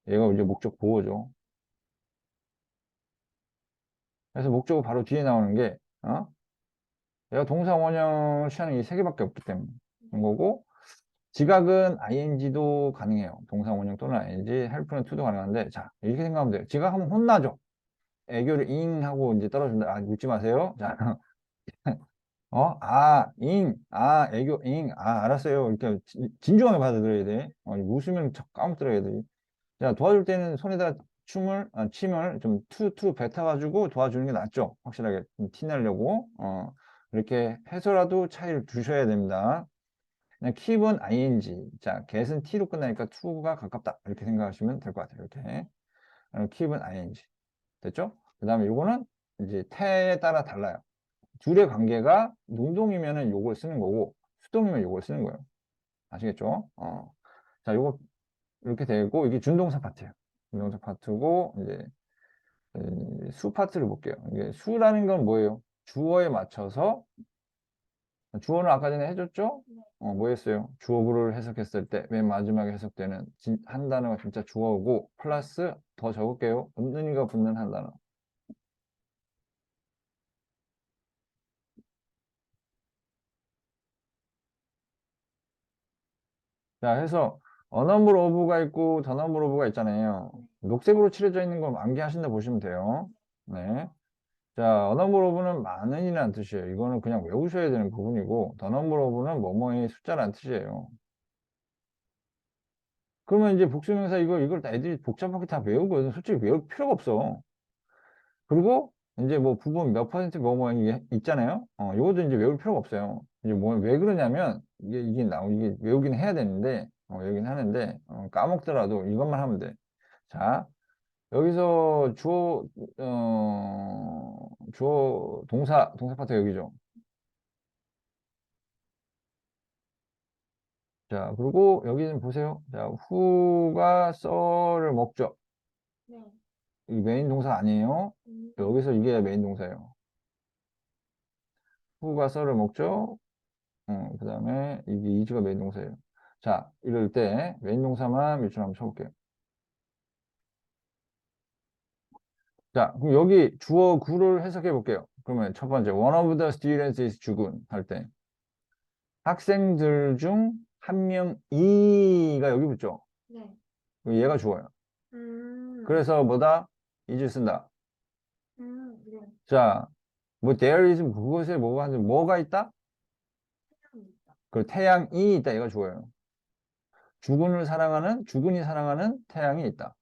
Speaker 1: 얘가 이제 목적 보호죠. 그래서 목적어 바로 뒤에 나오는 게, 얘가 동사 원형을 취하는 이 세 개밖에 없기 때문에. 그런 거고, 지각은 ing도 가능해요. 동사 원형 또는 ing, help는 to도 가능한데, 자, 이렇게 생각하면 돼요. 지각하면 혼나죠. 애교를 잉 하고 이제 떨어진다. 아, 묻지 마세요. 자, 애교, 알았어요. 이렇게 진중하게 받아들여야 돼. 웃으면 척 까먹더라, 애들이. 자, 도와줄 때는 손에다 침을 좀 투 뱉어가지고 도와주는 게 낫죠. 확실하게 티 내려고. 이렇게 해서라도 차이를 두셔야 됩니다. 그냥 keep은 ing. 자, get은 t로 끝나니까 to가 가깝다. 이렇게 생각하시면 될 것 같아요. 이렇게. keep은 ing. 됐죠? 그 다음에 요거는 이제 태에 따라 달라요. 둘의 관계가 능동이면은 요걸 쓰는 거고, 수동이면 요걸 쓰는 거예요. 아시겠죠? 자, 요거 이렇게 되고, 이게 준동사 파트예요. 준동사 파트고, 이제 수 파트를 볼게요. 이게 수라는 건 뭐예요? 주어에 맞춰서, 주어는 아까 전에 해줬죠? 뭐 했어요? 주어구를 해석했을 때 맨 마지막에 해석되는 한 단어가 진짜 주어고 플러스 더 적을게요. 은은이가 붙는 한 단어. 자, 해서 어넘블 오브가 있고 더넘블 오브가 있잖아요. 녹색으로 칠해져 있는 거 암기하신다 보시면 돼요. 네. 자, 어넘블 오브는 많은이라는 뜻이에요. 이거는 그냥 외우셔야 되는 부분이고 더넘블 오브는 뭐뭐의 숫자라는 뜻이에요. 그러면 이제 복수명사 이걸 다 애들이 복잡하게 다 외우거든. 솔직히 외울 필요가 없어. 그리고 이제 뭐 부분 몇 퍼센트 뭐뭐 이게 있잖아요. 이것도 이제 외울 필요가 없어요. 이제 뭐 왜 그러냐면 이게 외우긴 해야 되는데 외우긴 하는데 까먹더라도 이것만 하면 돼. 자, 여기서 주어 동사 파트 여기죠. 자, 그리고 여기는 보세요. 자, who가 썰을 먹죠.
Speaker 2: 네.
Speaker 1: 이 메인 동사 아니에요.
Speaker 2: 음,
Speaker 1: 여기서 이게 메인 동사예요. who가 썰을 먹죠. 그 다음에 이게 이즈가 메인 동사예요. 자, 이럴 때 메인 동사만 밑줄 한번 쳐볼게요. 자, 그럼 여기 주어 구를 해석해 볼게요. 그러면 첫 번째, one of the students is 죽은 할 때 학생들 중 한 명이가 여기 붙죠.
Speaker 2: 네.
Speaker 1: 그럼 얘가 주어요.
Speaker 2: 음,
Speaker 1: 그래서 뭐다? is 쓴다.
Speaker 2: 네.
Speaker 1: 자, 뭐 there is 그것에 뭐가 있다?
Speaker 2: 태양입니다.
Speaker 1: 그 태양이 있다. 얘가 주어요. 죽은이 사랑하는 태양이 있다.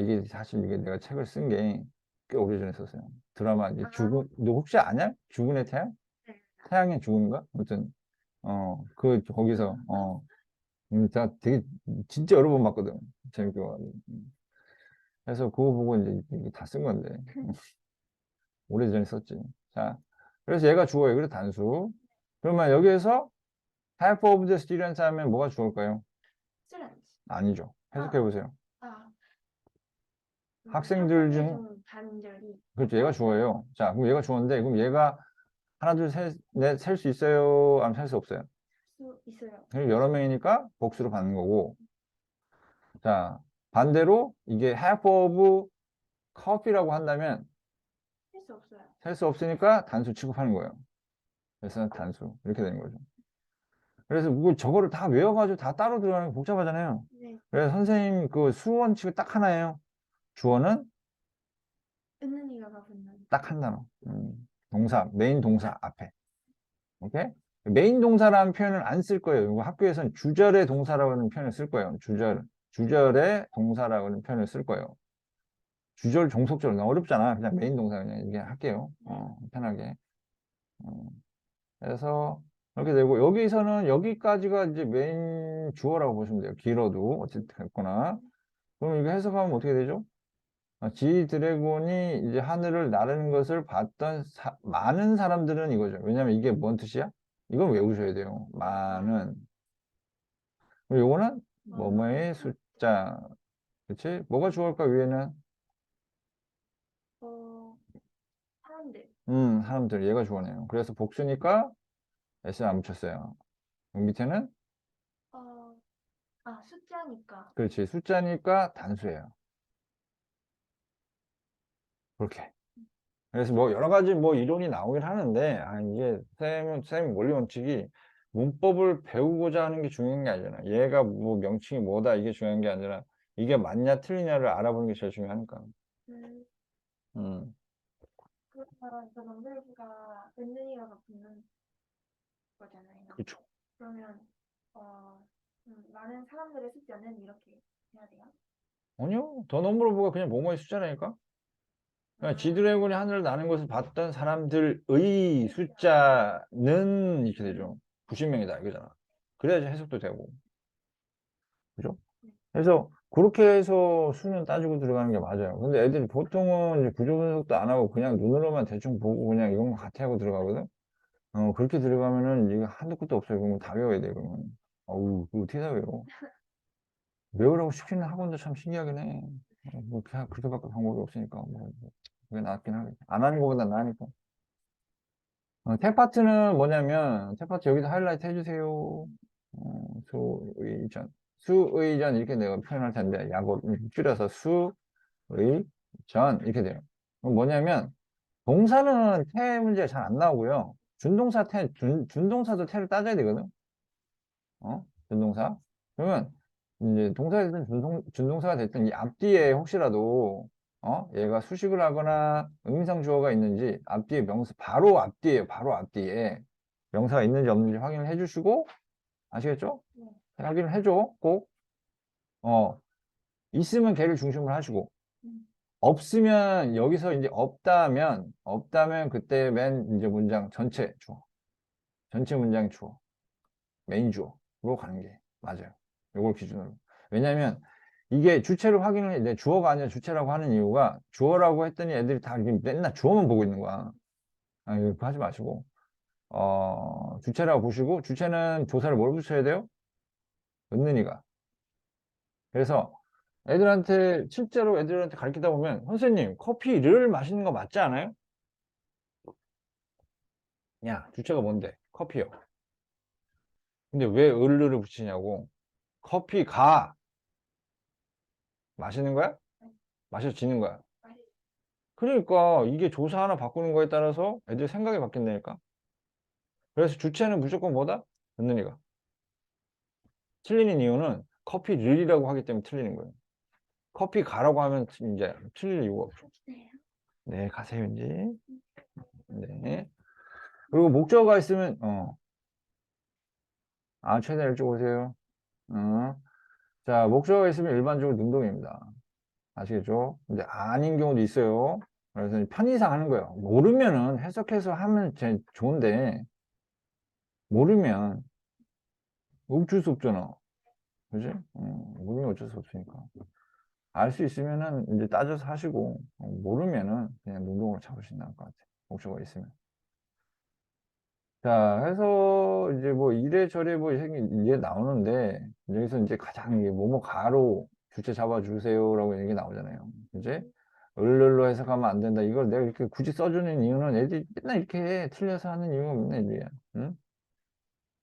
Speaker 1: 이게 사실 이게 내가 책을 쓴 게 꽤 오래전에 썼어요. 드라마 이제 너 혹시 아냐? 죽은의 태양?
Speaker 2: 네.
Speaker 1: 태양의 죽음인가? 아무튼 거기서 나 되게 진짜 여러 번 봤거든. 재밌게 봐가지고. 그래서 그거 보고 이제 이게 다 쓴 건데 오래전에 썼지. 자, 그래서 얘가 주어예요. 그래서 단수. 그러면 여기에서 half of the students 하면 뭐가 주어일까요?
Speaker 2: 스트레스.
Speaker 1: 아니죠. 해석해 보세요.
Speaker 2: 아,
Speaker 1: 학생들 중
Speaker 2: 중 반절이
Speaker 1: 그렇죠. 얘가 주어예요. 자, 그럼 얘가 주어인데 그럼 얘가 하나, 둘, 셋, 넷, 셀 수 있어요? 아니면 셀 수 없어요?
Speaker 2: 수 있어요.
Speaker 1: 그럼 여러 명이니까 복수로 받는 거고. 자, 반대로 이게 half of coffee라고 한다면
Speaker 2: 할 수 없어요.
Speaker 1: 셀 수 없으니까 단수 취급하는 거예요. 그래서 단수. 이렇게 되는 거죠. 그래서 저거를 다 외워가지고 다 따로 들어가는 게 복잡하잖아요.
Speaker 2: 네.
Speaker 1: 그래서 선생님 그 수원칙은 딱 하나예요. 주어는
Speaker 2: 은은이가 가분다.
Speaker 1: 딱 한 단어. 메인 동사 앞에. 오케이? 메인 동사라는 표현을 안 쓸 거예요. 이거 학교에서는 주절의 동사라고 하는 표현을 쓸 거예요. 주절의 동사라고 하는 표현을 쓸 거예요. 주절 종속절 너무 어렵잖아. 그냥 메인 동사 그냥 이게 할게요. 편하게. 어, 그래서 이렇게 되고 여기서는 여기까지가 이제 메인 주어라고 보시면 돼요. 길어도 어쨌든 됐거나. 그럼 이거 해석하면 어떻게 되죠? 지 드래곤이 이제 하늘을 나르는 것을 봤던 많은 사람들은 이거죠. 왜냐면 이게 뭔 뜻이야? 이건 외우셔야 돼요. 많은. 그리고 요거는 뭐뭐의 숫자. 그치? 뭐가 주어일까, 위에는?
Speaker 2: 어, 사람들.
Speaker 1: 사람들. 얘가 주어네요. 그래서 복수니까 S 안 붙였어요. 그럼 밑에는
Speaker 2: 어, 아, 숫자니까.
Speaker 1: 그렇지. 숫자니까 단수예요. 그렇게. 그래서 뭐 여러 가지 뭐 이론이 나오긴 하는데, 이게 쌤 원리 원칙이 문법을 배우고자 하는 게 중요한 게 아니잖아. 얘가 뭐 명칭이 뭐다 이게 중요한 게 아니라 이게 맞냐 틀리냐를 알아보는 게 제일 중요하니까.
Speaker 2: 음,
Speaker 1: 음,
Speaker 2: 그러면 그 만들기가 은근히가 붙는 거잖아요.
Speaker 1: 그렇죠.
Speaker 2: 그러면 많은 사람들의 숫자는 이렇게 해야 돼요?
Speaker 1: 아니요. 더 넘버로브가 그냥 뭐뭐의 숫자라니까. 그러니까
Speaker 2: 아,
Speaker 1: 지드래곤이 하늘을 나는 것을 봤던 사람들의 숫자는 이렇게 되죠. 90명이다 이거잖아. 그래야지 해석도 되고. 그죠?
Speaker 2: 네.
Speaker 1: 그래서 그렇게 해서 수는 따지고 들어가는 게 맞아요. 근데 애들이 보통은 이제 구조 분석도 안 하고 그냥 눈으로만 대충 보고 그냥 이건 것 같아 하고 들어가거든. 그렇게 들어가면은 이거 한도 끝도 없어요. 그러면 다 외워야 돼, 그러면. 어우, 그거 어떻게 다 외워? 외우라고 시키는 학원도 참 신기하긴 해. 뭐, 그냥 그렇게밖에 방법이 없으니까. 그게 낫긴 하겠다. 안 하는 것보다 나으니까. 탭 파트는 뭐냐면, 탭 파트 여기다 하이라이트 해주세요. 수의전. 수의전 이렇게 내가 표현할 텐데, 약을 줄여서 수의전 이렇게 돼요. 그럼 뭐냐면, 동사는 태 문제가 잘 안 나오고요. 준동사도 태를 따져야 되거든. 준동사. 그러면, 이제 동사가 됐든 준동사가 됐든 이 앞뒤에 혹시라도, 얘가 수식을 하거나 의미상 주어가 있는지 앞뒤에 명사, 바로 앞뒤에, 바로 앞뒤에 명사가 있는지 없는지 확인을 해주시고, 아시겠죠?
Speaker 2: 네.
Speaker 1: 확인을 해줘. 꼭. 어, 있으면 걔를 중심으로 하시고,
Speaker 2: 음,
Speaker 1: 없으면 여기서 이제 없다면 그때 맨 이제 문장 전체 주어. 전체 문장 주어. 메인 주어로 가는 게 맞아요. 요걸 기준으로. 왜냐면 이게 주체를 확인을 해. 내 주어가 아니라 주체라고 하는 이유가 주어라고 했더니 애들이 다 이렇게 맨날 주어만 보고 있는 거야. 이거 하지 마시고. 주체라고 보시고 주체는 조사를 뭘 붙여야 돼요? 은는이가. 그래서 애들한테 실제로 애들한테 가르치다 보면 선생님 커피를 마시는 거 맞지 않아요? 야, 주체가 뭔데? 커피요. 근데 왜 을을 붙이냐고. 커피가 마시는 거야? 마셔지는 거야.
Speaker 2: 말이
Speaker 1: 그러니까 이게 조사 하나 바꾸는 거에 따라서 애들 생각이 바뀐다니까. 그래서 주체는 무조건 뭐다? 듣는이가. 틀리는 이유는 커피를이라고 하기 때문에 틀리는 거예요. 커피 가라고 하면 이제 틀릴 이유가 없죠.
Speaker 2: 네.
Speaker 1: 네, 가세요, 이제. 네. 그리고 목적어가 있으면, 최대한 일찍 오세요. 자, 목적어가 있으면 일반적으로 능동입니다. 아시겠죠? 근데 아닌 경우도 있어요. 그래서 편의상 하는 거예요. 모르면은 해석해서 하면 제일 좋은데, 모르면 어쩔 수 없잖아. 그지? 모르면 어쩔 수 없으니까. 알 수 있으면은 이제 따져서 하시고, 모르면은 그냥 능동으로 잡으시면 나을 것 같아. 목표가 있으면. 자, 해서 이제 뭐 이래저래 뭐 이게 나오는데, 여기서 이제 가장 이게 뭐뭐 가로 주체 잡아주세요라고 얘기 나오잖아요. 이제 을를로 해석하면 안 된다. 이걸 내가 이렇게 굳이 써주는 이유는 애들이 맨날 이렇게 틀려서 하는 이유가 맨날 이제야. 응?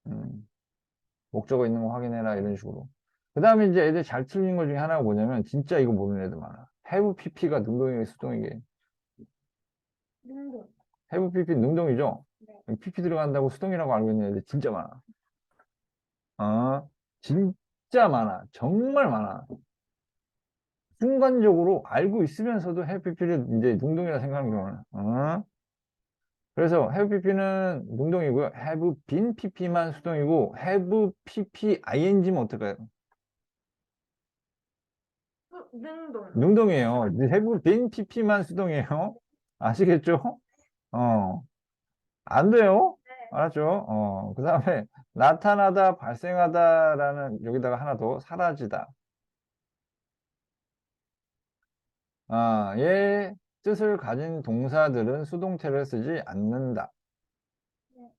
Speaker 1: 음. 목적어 있는 거 확인해라 이런 식으로. 그 다음에 이제 애들 잘 틀린 것 중에 하나가 뭐냐면 진짜 이거 모르는 애들 많아. have pp가 능동이게 수동이게.
Speaker 2: 능동.
Speaker 1: have pp 능동이죠.
Speaker 2: 네.
Speaker 1: pp 들어간다고 수동이라고 알고 있는 애들 진짜 많아. 진짜 많아. 정말 많아. 순간적으로 알고 있으면서도 have pp를 이제 능동이라 생각하는 경우는. 그래서 have pp는 능동이고요. have been pp만 수동이고 have pp ing면 어떨까요?
Speaker 2: 능동.
Speaker 1: 능동이에요. have been pp만 수동이에요. 아시겠죠? 어, 안 돼요.
Speaker 2: 네.
Speaker 1: 알았죠? 그 다음에 나타나다, 발생하다라는 여기다가 하나 더 사라지다. 얘 뜻을 가진 동사들은 수동태를 쓰지 않는다.
Speaker 2: 네.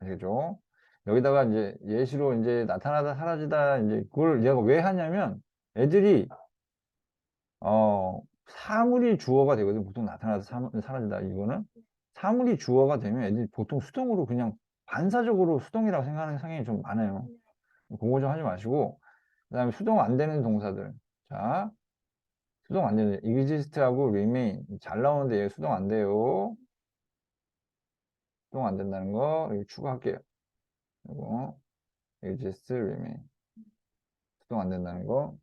Speaker 1: 아시겠죠? 여기다가 이제 예시로 이제 나타나다, 사라지다 이제 그걸 얘가 왜 하냐면 애들이 사물이 주어가 되거든. 보통 나타나서 사라지다. 이거는 사물이 주어가 되면 애들이 보통 수동으로 그냥 반사적으로 수동이라고 생각하는 성향이 좀 많아요. 그거 좀 하지 마시고, 그 다음에 수동 안 되는 동사들. 자, 수동 안 되는, exist하고 remain. 잘 나오는데 얘 수동 안 돼요. 수동 안 된다는 거, 여기 추가할게요. 이거, exist, remain. 수동 안 된다는 거,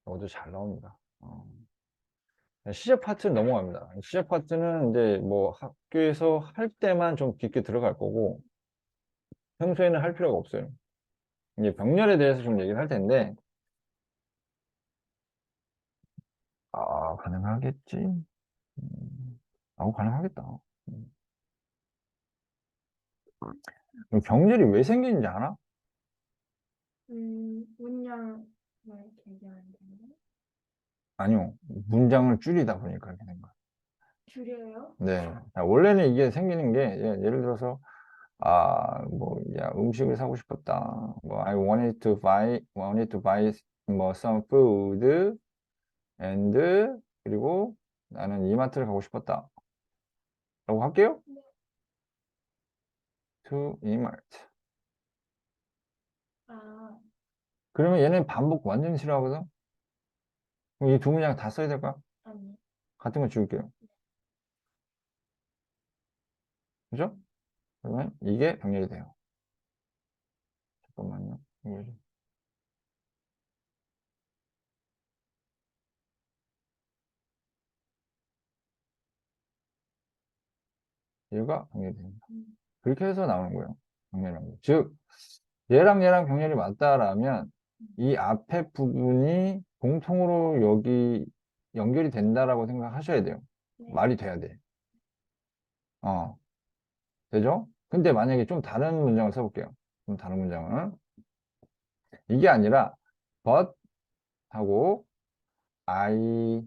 Speaker 1: 이것도 잘 나옵니다. 시제 파트는 넘어갑니다. 시제 파트는 이제 뭐 학교에서 할 때만 좀 깊게 들어갈 거고, 평소에는 할 필요가 없어요. 이제 병렬에 대해서 좀 얘기를 할 텐데, 가능하겠지? 가능하겠다. 음. 그럼 병렬이 왜 생기는지 알아?
Speaker 2: 문양을 개개하는 건가?
Speaker 1: 아니요. 문장을 줄이다 보니까 그렇게 된 거야.
Speaker 2: 줄여요?
Speaker 1: 네. 자, 원래는 이게 생기는 게, 예를 들어서, 뭐, 야, 음식을 사고 싶었다. 뭐, I wanted to buy, 뭐, some food, and, 그리고 나는 이마트를 가고 싶었다. 라고 할게요. to 이마트.
Speaker 2: 아,
Speaker 1: 그러면 얘는 반복 완전 싫어하거든? 그럼 이 두 문장 다 써야 될까?
Speaker 2: 아니.
Speaker 1: 같은 거 지울게요. 그죠? 그러면 이게 병렬이 돼요. 잠깐만요. 이거 좀- 얘가 병렬이 됩니다.
Speaker 2: 음,
Speaker 1: 그렇게 해서 나오는 거예요. 병렬이라는 거. 즉, 얘랑 병렬이 맞다라면 이 앞에 부분이 공통으로 여기 연결이 된다라고 생각하셔야 돼요.
Speaker 2: 네.
Speaker 1: 말이 돼야 돼. 어, 되죠? 근데 만약에 좀 다른 문장을 써볼게요. 좀 다른 문장은 이게 아니라 but 하고 I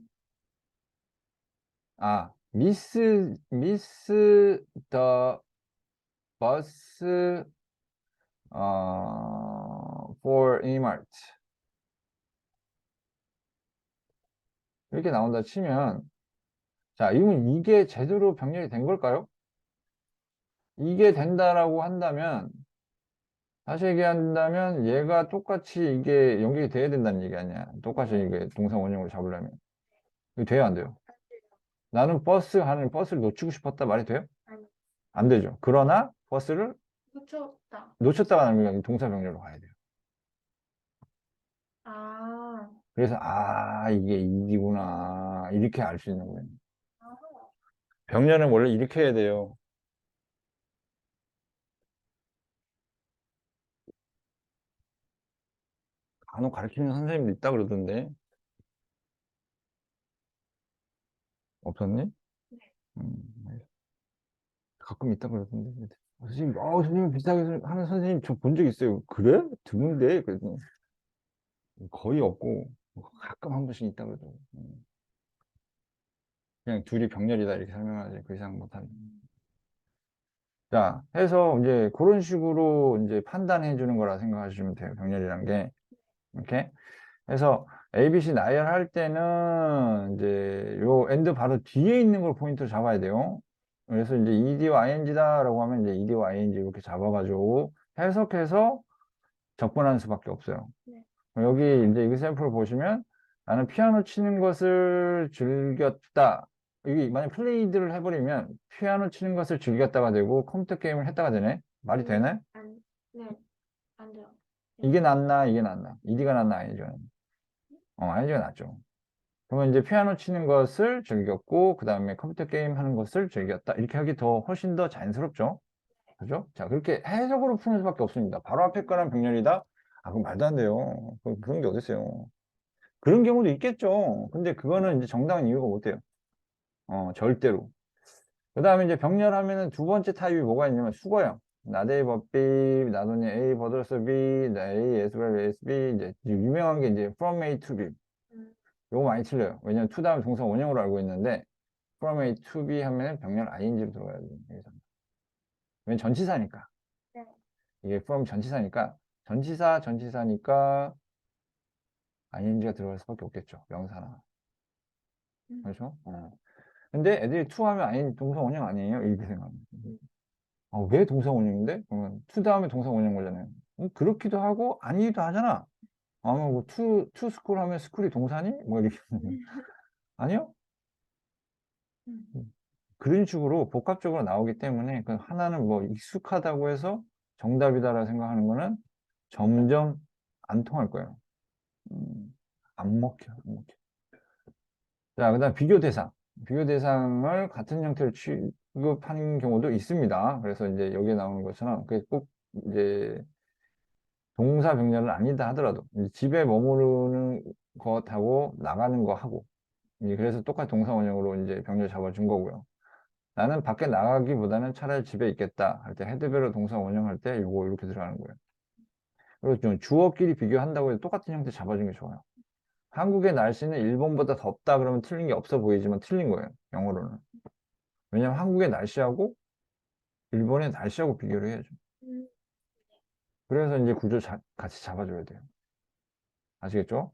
Speaker 1: miss the bus for Emart 이렇게 나온다 치면 자, 이건 이게 제대로 병렬이 된 걸까요? 이게 된다라고 한다면 다시 얘기한다면 얘가 똑같이 이게 연결이 돼야 된다는 얘기 아니야. 똑같이
Speaker 2: 네.
Speaker 1: 이게 동사 원형으로 잡으려면 이거 돼요, 안 돼요? 나는 버스 하는 버스를 놓치고 싶었다 말이 돼요?
Speaker 2: 아니.
Speaker 1: 안 되죠. 그러나 버스를
Speaker 2: 붙였다.
Speaker 1: 놓쳤다가 하면 동사 병렬로 가야 돼요.
Speaker 2: 아,
Speaker 1: 그래서 이게 일이구나 이렇게 알 수 있는 거예요.
Speaker 2: 아,
Speaker 1: 병렬은 원래 이렇게 해야 돼요. 간혹 가르치는 선생님도 있다 그러던데 없었니?
Speaker 2: 네.
Speaker 1: 네. 가끔 있다 그러던데 선생님 비슷하게 하는 선생님 저 본 적 있어요. 그래? 드문데 그래서 거의 없고 가끔 한 번씩 있다 그러더라고. 그냥 둘이 병렬이다 이렇게 설명하지 그 이상 못하는. 자, 해서 이제 그런 식으로 이제 판단해 주는 거라 생각하시면 돼요. 병렬이란 게. 이렇게. 해서 ABC 나열할 때는 이제 요 엔드 바로 뒤에 있는 걸 포인트로 잡아야 돼요. 그래서 이제 ED와 ING다라고 하면 이제 ED와 ING 이렇게 잡아가지고 해석해서 접근하는 수밖에 없어요.
Speaker 2: 네.
Speaker 1: 여기 이제 example을 보시면 나는 피아노 치는 것을 즐겼다. 여기 만약 플레이드를 해버리면 피아노 치는 것을 즐겼다가 되고 컴퓨터 게임을 했다가 되네. 말이 되네?
Speaker 2: 네, 안 돼요. 네.
Speaker 1: 이게 낫나 이게 낫나? ED가 낫나 ING가 낫나? ING가 낫죠. 그러면 이제 피아노 치는 것을 즐겼고 그 다음에 컴퓨터 게임 하는 것을 즐겼다. 이렇게 하기 더 훨씬 더 자연스럽죠. 그죠? 자, 그렇게 해석으로 푸는 수밖에 없습니다. 바로 앞에 거랑 병렬이다? 그건 말도 안 돼요. 그런 게 어딨어요. 그런 경우도 있겠죠. 근데 그거는 이제 정당한 이유가 못 돼요. 절대로. 그 다음에 이제 병렬하면은 두 번째 타입이 뭐가 있냐면 수거형. not A but B, not only A but also B, A as well as B. 이제 유명한 게 이제 from A to B.
Speaker 2: 음,
Speaker 1: 요거 많이 틀려요. 왜냐면 to 다음에 동사 원형으로 알고 있는데 from A to B 하면 병렬 ing로 들어가야 돼요. 여기서. 왜냐면 전치사니까.
Speaker 2: 네.
Speaker 1: 이게 from 전치사니까 전치사니까 ing가 들어갈 수밖에 없겠죠. 명사나.
Speaker 2: 음.
Speaker 1: 그렇죠? 근데 애들이 to 하면 ing 동사 원형 아니에요? 이렇게 생각합니다. 왜 동사 원형인데? 그러면 to 다음에 동사 원형 거잖아요. 그렇기도 하고 아니기도 하잖아. 뭐 to school 하면 school이 동사니? 뭐 이렇게. 아니요?
Speaker 2: 음.
Speaker 1: 그런 식으로 복합적으로 나오기 때문에 그 하나는 뭐 익숙하다고 해서 정답이다라고 생각하는 거는 점점 안 통할 거예요. 안 먹혀, 안 먹혀. 자, 그 다음 비교 대상. 비교 대상을 같은 형태로 취급하는 경우도 있습니다. 그래서 이제 여기에 나오는 것처럼 그게 꼭 이제 동사 병렬은 아니다 하더라도 이제 집에 머무르는 것하고 나가는 거 하고 이제 그래서 똑같이 동사 원형으로 이제 병렬 잡아준 거고요. 나는 밖에 나가기보다는 차라리 집에 있겠다 할 때 헤드베러 동사 원형할 때 요거 이렇게 들어가는 거예요. 그리고 좀 주어끼리 비교한다고 해도 똑같은 형태 잡아준 게 좋아요. 한국의 날씨는 일본보다 덥다 그러면 틀린 게 없어 보이지만 틀린 거예요. 영어로는. 왜냐면 한국의 날씨하고 일본의 날씨하고 비교를 해야죠.
Speaker 2: 음.
Speaker 1: 그래서 이제 구조 같이 잡아줘야 돼요. 아시겠죠?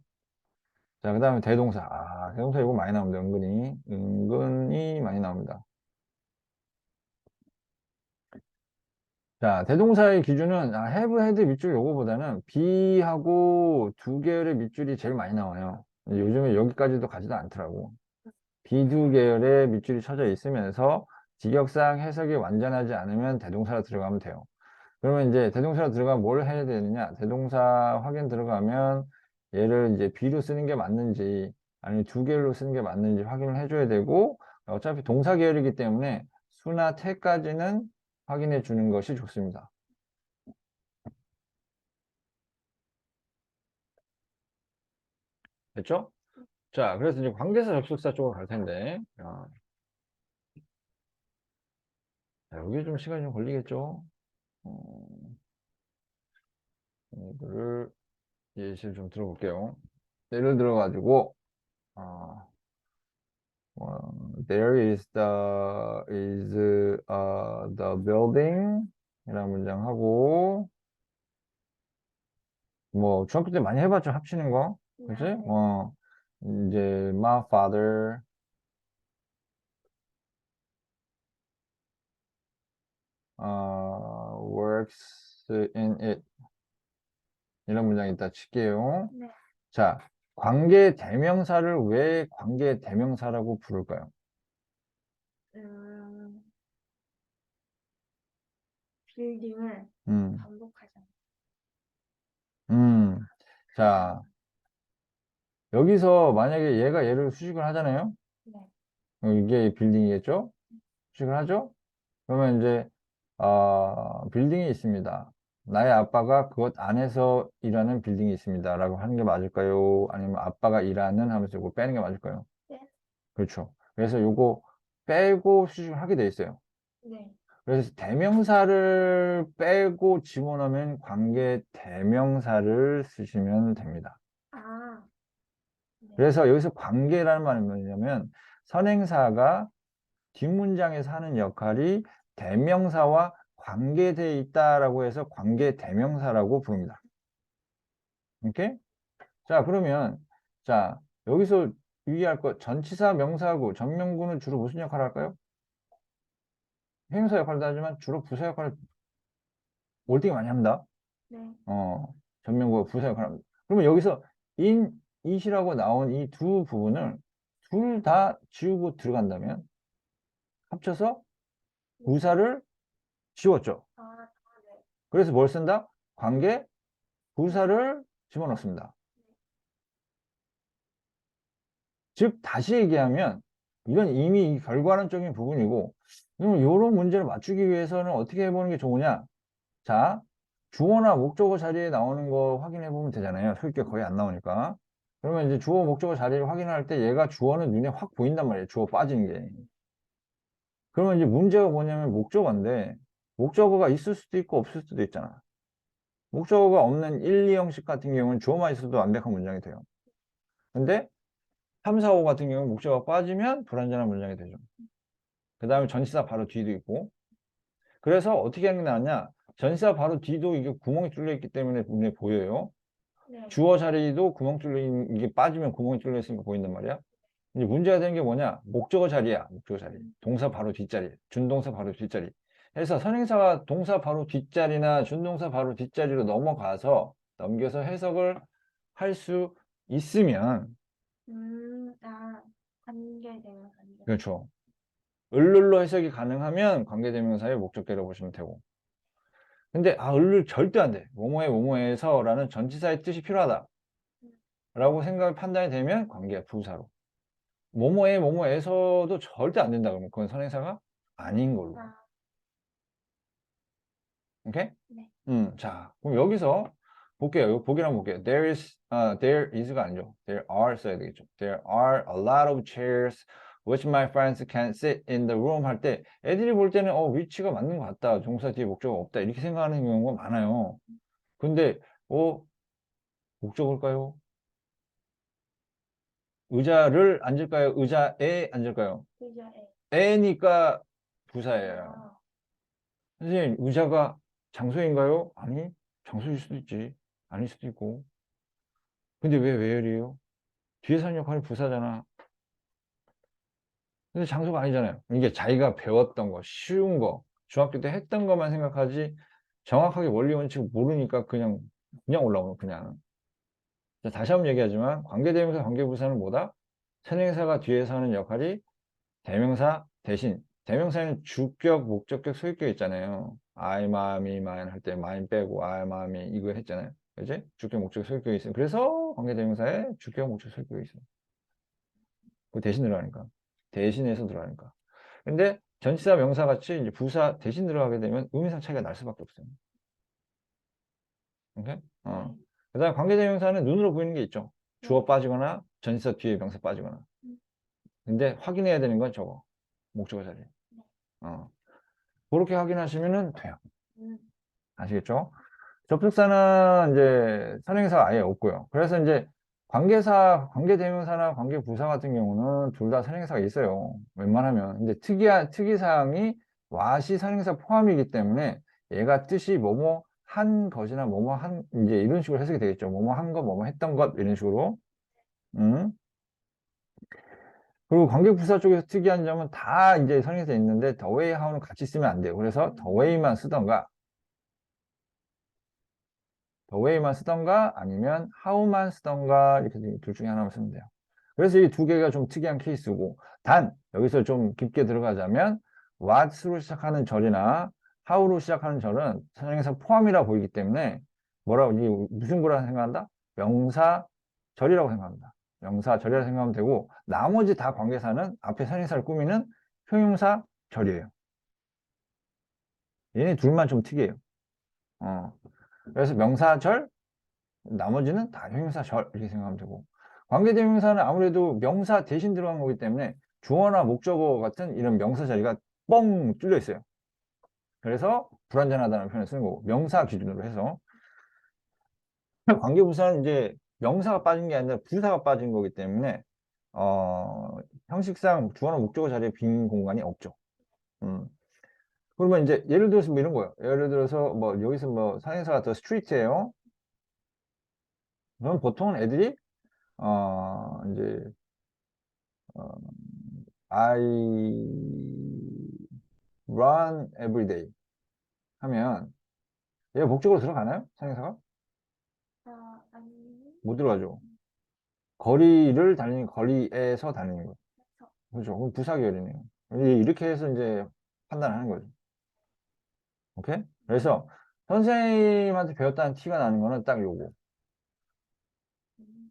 Speaker 1: 자, 그 다음에 대동사. 대동사 이거 많이 나옵니다. 은근히 많이 나옵니다. 자, 대동사의 기준은 have, had 밑줄 요거보다는 be하고 두 계열의 밑줄이 제일 많이 나와요. 요즘에 여기까지도 가지도 않더라고. be 두 계열의 밑줄이 쳐져 있으면서 직역상 해석이 완전하지 않으면 대동사로 들어가면 돼요. 그러면 이제 대동사로 들어가면 뭘 해야 되느냐? 대동사 확인 들어가면 얘를 이제 be로 쓰는 게 맞는지 아니면 두 계열로 쓰는 게 맞는지 확인을 해줘야 되고 어차피 동사 계열이기 때문에 수나 태까지는 확인해 주는 것이 좋습니다. 됐죠? 자, 그래서 이제 관계사 접속사 쪽으로 갈 텐데, 여기 좀 시간이 좀 걸리겠죠? 어, 이거를 예시를 좀 들어볼게요. 예를 들어가지고, 어, there is the building 이라는 문장 하고, 뭐, 중학교 때 많이 해봤죠? 합치는 거. 그치?
Speaker 2: 네.
Speaker 1: 이제, my father, works in it. 이런 문장이 있다 칠게요.
Speaker 2: 네.
Speaker 1: 자, 관계 대명사를 왜 관계 대명사라고 부를까요?
Speaker 2: 음, 빌딩을
Speaker 1: 음,
Speaker 2: 반복하잖아요.
Speaker 1: 음. 자, 여기서 만약에 얘가 얘를 수식을 하잖아요?
Speaker 2: 네.
Speaker 1: 이게 빌딩이겠죠? 수식을 하죠? 그러면 이제, 빌딩이 있습니다. 나의 아빠가 그것 안에서 일하는 빌딩이 있습니다. 라고 하는 게 맞을까요? 아니면 아빠가 일하는 하면서 이거 빼는 게 맞을까요?
Speaker 2: 네.
Speaker 1: 그렇죠. 그래서 요거 빼고 수식을 하게 돼 있어요.
Speaker 2: 네.
Speaker 1: 그래서 대명사를 빼고 지원하면 관계 대명사를 쓰시면 됩니다.
Speaker 2: 아, 네.
Speaker 1: 그래서 여기서 관계라는 말은 뭐냐면 선행사가 뒷문장에서 하는 역할이 대명사와 관계되어 있다라고 해서 관계 대명사라고 부릅니다. 오케이? 자, 그러면 자, 여기서 유의할 것 전치사 명사하고 전명구는 주로 무슨 역할을 할까요? 형용사 역할도 하지만 주로 부사 역할을 올딩 많이 합니다.
Speaker 2: 네.
Speaker 1: 전면구가 부사 역할을 합니다. 그러면 여기서 in, it이라고 나온 이 두 부분을 둘 다 지우고 들어간다면 합쳐서 부사를 지웠죠.
Speaker 2: 아, 네.
Speaker 1: 그래서 뭘 쓴다? 관계 부사를 집어넣습니다. 즉 다시 얘기하면 이건 이미 결과론적인 부분이고 이런 문제를 맞추기 위해서는 어떻게 해보는 게 좋으냐? 자, 주어나 목적어 자리에 나오는 거 확인해 보면 되잖아요. 소유격 거의 안 나오니까. 그러면 이제 주어, 목적어 자리를 확인할 때 얘가 주어는 눈에 확 보인단 말이에요. 주어 빠진 게. 그러면 이제 문제가 뭐냐면 목적어인데 목적어가 있을 수도 있고 없을 수도 있잖아. 목적어가 없는 1, 2 형식 같은 경우는 주어만 있어도 완벽한 문장이 돼요. 근데 3, 4, 5 같은 경우는 목적어가 빠지면 불완전한 문장이 되죠. 그 다음에 전치사 바로 뒤도 있고. 그래서 어떻게 하는 게 나았냐? 전치사 바로 뒤도 이게 구멍이 뚫려 있기 때문에 눈에 보여요.
Speaker 2: 네.
Speaker 1: 주어 자리도 구멍 뚫린, 이게 빠지면 구멍이 뚫려 있으니까 보인단 말이야. 이제 문제가 되는 게 뭐냐? 목적어 자리야. 목적어 자리. 동사 바로 뒷자리. 준동사 바로 뒷자리. 그래서 선행사가 동사 바로 뒷자리나 준동사 바로 뒷자리로 넘겨서 해석을 할 수 있으면,
Speaker 2: 아, 관계되면 관계.
Speaker 1: 그렇죠. 을룰로 해석이 가능하면 관계대명사의 목적대로 보시면 되고. 근데 을룰 절대 안 돼. 뭐뭐해서라는 전치사의 뜻이 필요하다. 라고 판단이 되면 관계가 부사로. 뭐뭐해서도 절대 안 된다 그러면 그건 선행사가 아닌 걸로.
Speaker 2: 아,
Speaker 1: 오케이?
Speaker 2: 네.
Speaker 1: 자, 그럼 여기서 볼게요. 이거 보기를 한번 볼게요. There is가 아니죠. There are 써야 되겠죠. There are a lot of chairs which my friends can sit in the room 할 때 애들이 볼 때는 위치가 맞는 것 같다. 동사 뒤에 목적어가 없다. 이렇게 생각하는 경우가 많아요. 근데 목적어일까요? 의자를 앉을까요? 의자에 앉을까요?
Speaker 2: 의자에.
Speaker 1: 애니까 부사예요.
Speaker 2: 아,
Speaker 1: 선생님, 의자가 장소인가요? 아니, 장소일 수도 있지. 아닐 수도 있고. 근데 왜 where이에요? 뒤에서 하는 역할이 부사잖아. 근데 장소가 아니잖아요. 이게 자기가 배웠던 거, 쉬운 거, 중학교 때 했던 것만 생각하지 정확하게 원리 원칙을 모르니까 그냥 올라오는 그냥. 자, 다시 한번 얘기하지만 관계대명사, 관계부사는 뭐다? 선행사가 뒤에서 하는 역할이 대명사 대신 대명사에는 주격, 목적격, 소유격 있잖아요. I, my, me, mine 할 때 mine 빼고 I, my, me 이거 했잖아요. 그지? 주격, 목적, 소유격이 있어요. 그래서 관계대명사에 주격, 목적, 소유격이 있어요. 그 대신 들어가니까. 대신해서 들어가니까. 근데 전치사 명사 같이 이제 부사 대신 들어가게 되면 의미상 차이가 날 수밖에 없어요. 오케이?
Speaker 2: 네.
Speaker 1: 그 다음에 관계대명사는 눈으로 보이는 게 있죠. 주어
Speaker 2: 네.
Speaker 1: 빠지거나 전치사 뒤에 명사 빠지거나. 근데 확인해야 되는 건 저거. 목적어 자리. 어. 그렇게 확인하시면 돼요.
Speaker 2: 음,
Speaker 1: 아시겠죠? 접속사는 이제 선행사가 아예 없고요. 그래서 이제 관계대명사나 관계부사 같은 경우는 둘 다 선행사가 있어요. 웬만하면. 근데 특이사항이 와시 선행사 포함이기 때문에 얘가 뜻이 뭐뭐 한 것이나 뭐뭐 한, 이제 이런 식으로 해석이 되겠죠. 뭐뭐 한 것, 뭐뭐 했던 것, 이런 식으로. 음. 그리고 관계부사 쪽에서 특이한 점은 다 이제 선행사 있는데 the way, how는 같이 쓰면 안 돼요. 그래서 the way만 쓰던가 the way만 쓰던가 아니면 how만 쓰던가 이렇게 둘 중에 하나만 쓰면 돼요. 그래서 이 두 개가 좀 특이한 케이스고 단 여기서 좀 깊게 들어가자면 what으로 시작하는 절이나 how로 시작하는 절은 선행사 포함이라 보이기 때문에 무슨 거라 생각한다? 명사절이라고 생각합니다. 명사절이라고 생각하면 되고 나머지 다 관계사는 앞에 선행사를 꾸미는 형용사절이에요. 얘네 둘만 좀 특이해요. 그래서 명사절, 나머지는 다 형용사절 이렇게 생각하면 되고 관계대명사는 아무래도 명사 대신 들어간 거기 때문에 주어나 목적어 같은 이런 명사 자리가 뻥 뚫려 있어요. 그래서 불완전하다는 표현을 쓰는 거고 명사 기준으로 해서 관계부사는 이제 명사가 빠진 게 아니라 부사가 빠진 거기 때문에 형식상 주어나 목적어 자리에 빈 공간이 없죠. 음. 그러면 이제 예를 들어서 뭐 이런 거예요. 예를 들어서 뭐 여기서 뭐 사행사가 더 스트리트예요. 그럼 보통은 애들이 이제 어, I run every day 하면 얘가 목적으로 들어가나요? 상해사가?
Speaker 2: 아니,
Speaker 1: 못 들어가죠. 거리를 달리는 거리에서 달리는 거예요.
Speaker 2: 그래서,
Speaker 1: 그렇죠. 그럼 부사계열이네요. 이렇게 해서 이제 판단하는 거죠. 오케이? 그래서 선생님한테 배웠다는 티가 나는 거는 딱 요거.
Speaker 2: 음,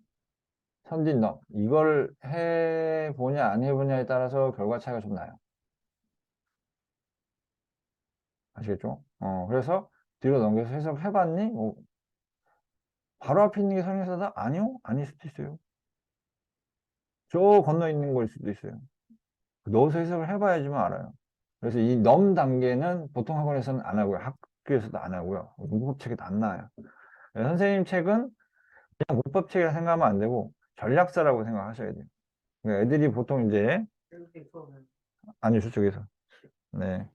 Speaker 1: 선진 너 이걸 해보냐 안 해보냐에 따라서 결과 차이가 좀 나요. 아시겠죠? 그래서 뒤로 넘겨서 해석해봤니? 바로 앞에 있는 게 선행사다? 아니요? 아닐 수도 있어요. 저 건너 있는 걸 수도 있어요. 넣어서 해석을 해봐야지만 알아요. 그래서 이 넘 단계는 보통 학원에서는 안 하고요. 학교에서도 안 하고요. 문법책에도 안 나와요. 선생님 책은 그냥 문법책이라 생각하면 안 되고 전략서라고 생각하셔야 돼요. 그러니까 애들이 보통 이제 아니요, 저쪽에서. 네.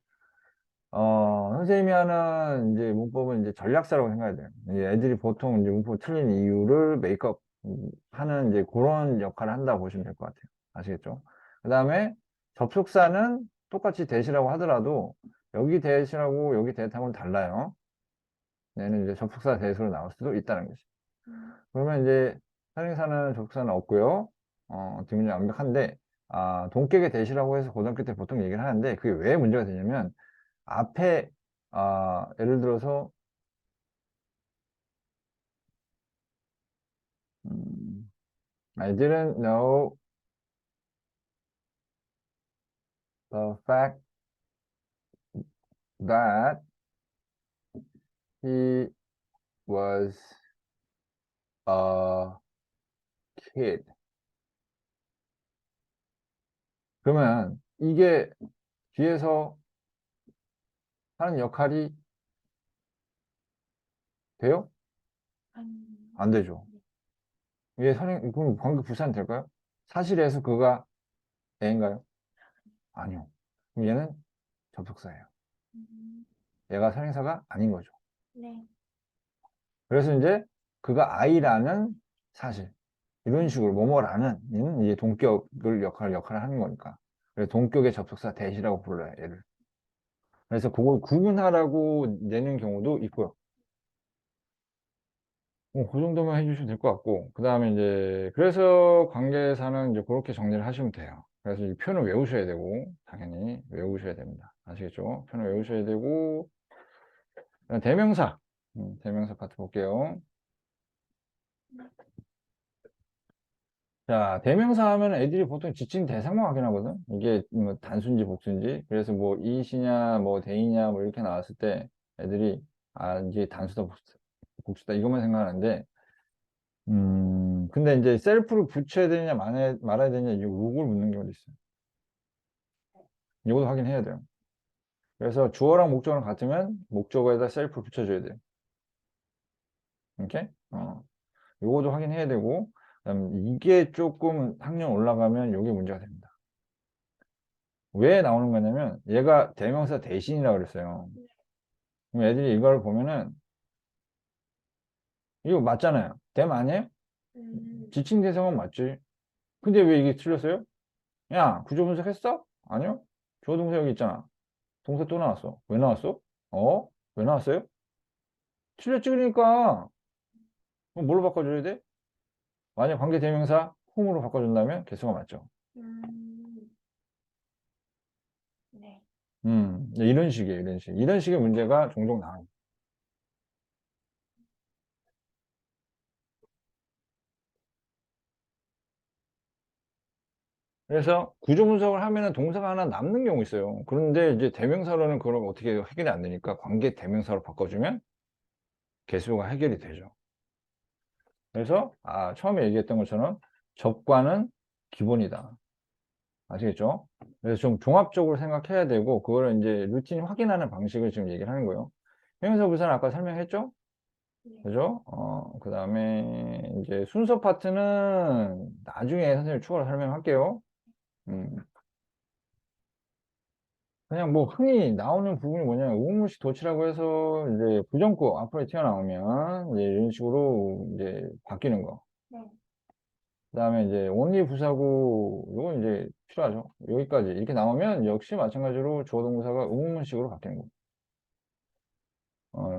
Speaker 1: 선생님이 하는 이제 문법은 이제 전략사라고 생각해야 돼요. 이제 애들이 보통 이제 문법 틀린 이유를 메이크업 하는 이제 그런 역할을 한다고 보시면 될 것 같아요. 아시겠죠? 그 다음에 접속사는 똑같이 대시라고 하더라도 여기 대시라고 여기 대하고는 달라요. 얘는 이제 접속사 대시로 나올 수도 있다는 거죠.
Speaker 2: 음,
Speaker 1: 그러면 이제 선행사는 접속사는 없고요. 뒷문장 완벽한데, 동격의 대시라고 해서 고등학교 때 보통 얘기를 하는데, 그게 왜 문제가 되냐면, 앞에, 예를 들어서, 음, I didn't know the fact that he was a kid. 그러면 이게 뒤에서 하는 역할이 돼요?
Speaker 2: 아니,
Speaker 1: 안 되죠.
Speaker 2: 네.
Speaker 1: 이게 그럼 관계 부사는 될까요? 사실에서 그가 애인가요? 아니요. 그럼 얘는 접속사예요.
Speaker 2: 음,
Speaker 1: 얘가 선행사가 아닌 거죠.
Speaker 2: 네.
Speaker 1: 그래서 이제 그가 아이라는 사실 이런 식으로 뭐뭐라는 이제 동격을 역할을 하는 거니까. 그래서 동격의 접속사 대시라고 불러요, 얘를. 그래서 그걸 구분하라고 내는 경우도 있고요. 그 정도만 해주시면 될 것 같고, 그 다음에 이제, 그래서 관계사는 이제 그렇게 정리를 하시면 돼요. 그래서 이 표현을 외우셔야 되고, 당연히 외우셔야 됩니다. 아시겠죠? 표현을 외우셔야 되고, 그다음 대명사. 대명사 파트 볼게요. 자, 대명사 하면 애들이 보통 지칭 대상만 확인하거든? 이게 뭐 단수인지 복수인지. 그래서 뭐 이시냐, 뭐 대이냐, 뭐 이렇게 나왔을 때 애들이, 이게 단수다, 복수다, 이것만 생각하는데, 근데 이제 셀프를 붙여야 되느냐, 말아야 되느냐, 이걸 묻는 경우도 있어요. 이것도 확인해야 돼요. 그래서 주어랑 목적어랑 같으면 목적어에다 셀프를 붙여줘야 돼요. 이렇게? 요것도 확인해야 되고, 그다음 이게 조금 학년 올라가면 요게 문제가 됩니다. 왜 나오는 거냐면 얘가 대명사 대신이라고 그랬어요. 그럼 애들이 이걸 보면은 이거 맞잖아요. 댐 아니에요? 지칭 대상은 맞지. 근데 왜 이게 틀렸어요? 야, 구조 분석했어? 아니요. 주어 동사 여기 있잖아. 동사 또 나왔어. 왜 나왔어? 왜 나왔어요? 틀렸지 그러니까. 그럼 뭘로 바꿔줘야 돼? 만약 관계 대명사 whom으로 바꿔준다면 개수가 맞죠.
Speaker 2: 음, 네.
Speaker 1: 네, 이런 식이에요, 이런 식. 이런 식의 문제가 종종 나와요. 그래서 구조 분석을 하면은 동사가 하나 남는 경우 있어요. 그런데 이제 대명사로는 그걸 어떻게 해결이 안 되니까 관계 대명사로 바꿔주면 개수가 해결이 되죠. 그래서 처음에 얘기했던 것처럼 접과는 기본이다. 아시겠죠? 그래서 좀 종합적으로 생각해야 되고 그거를 이제 루틴 확인하는 방식을 지금 얘기를 하는 거예요. 형용사 부사는 아까 설명했죠?
Speaker 2: 네.
Speaker 1: 그죠? 그 다음에 이제 순서 파트는 나중에 선생님 추가로 설명할게요. 음, 그냥 뭐 흔히 나오는 부분이 뭐냐면 우문식 도치라고 해서 이제 부정구 앞으로 튀어나오면 이제 이런 식으로 이제 바뀌는 거.
Speaker 2: 네.
Speaker 1: 그 다음에 이제 only 부사구 이건 이제 필요하죠. 여기까지 이렇게 나오면 역시 마찬가지로 주어 동사가 의문문식으로 바뀌는 거.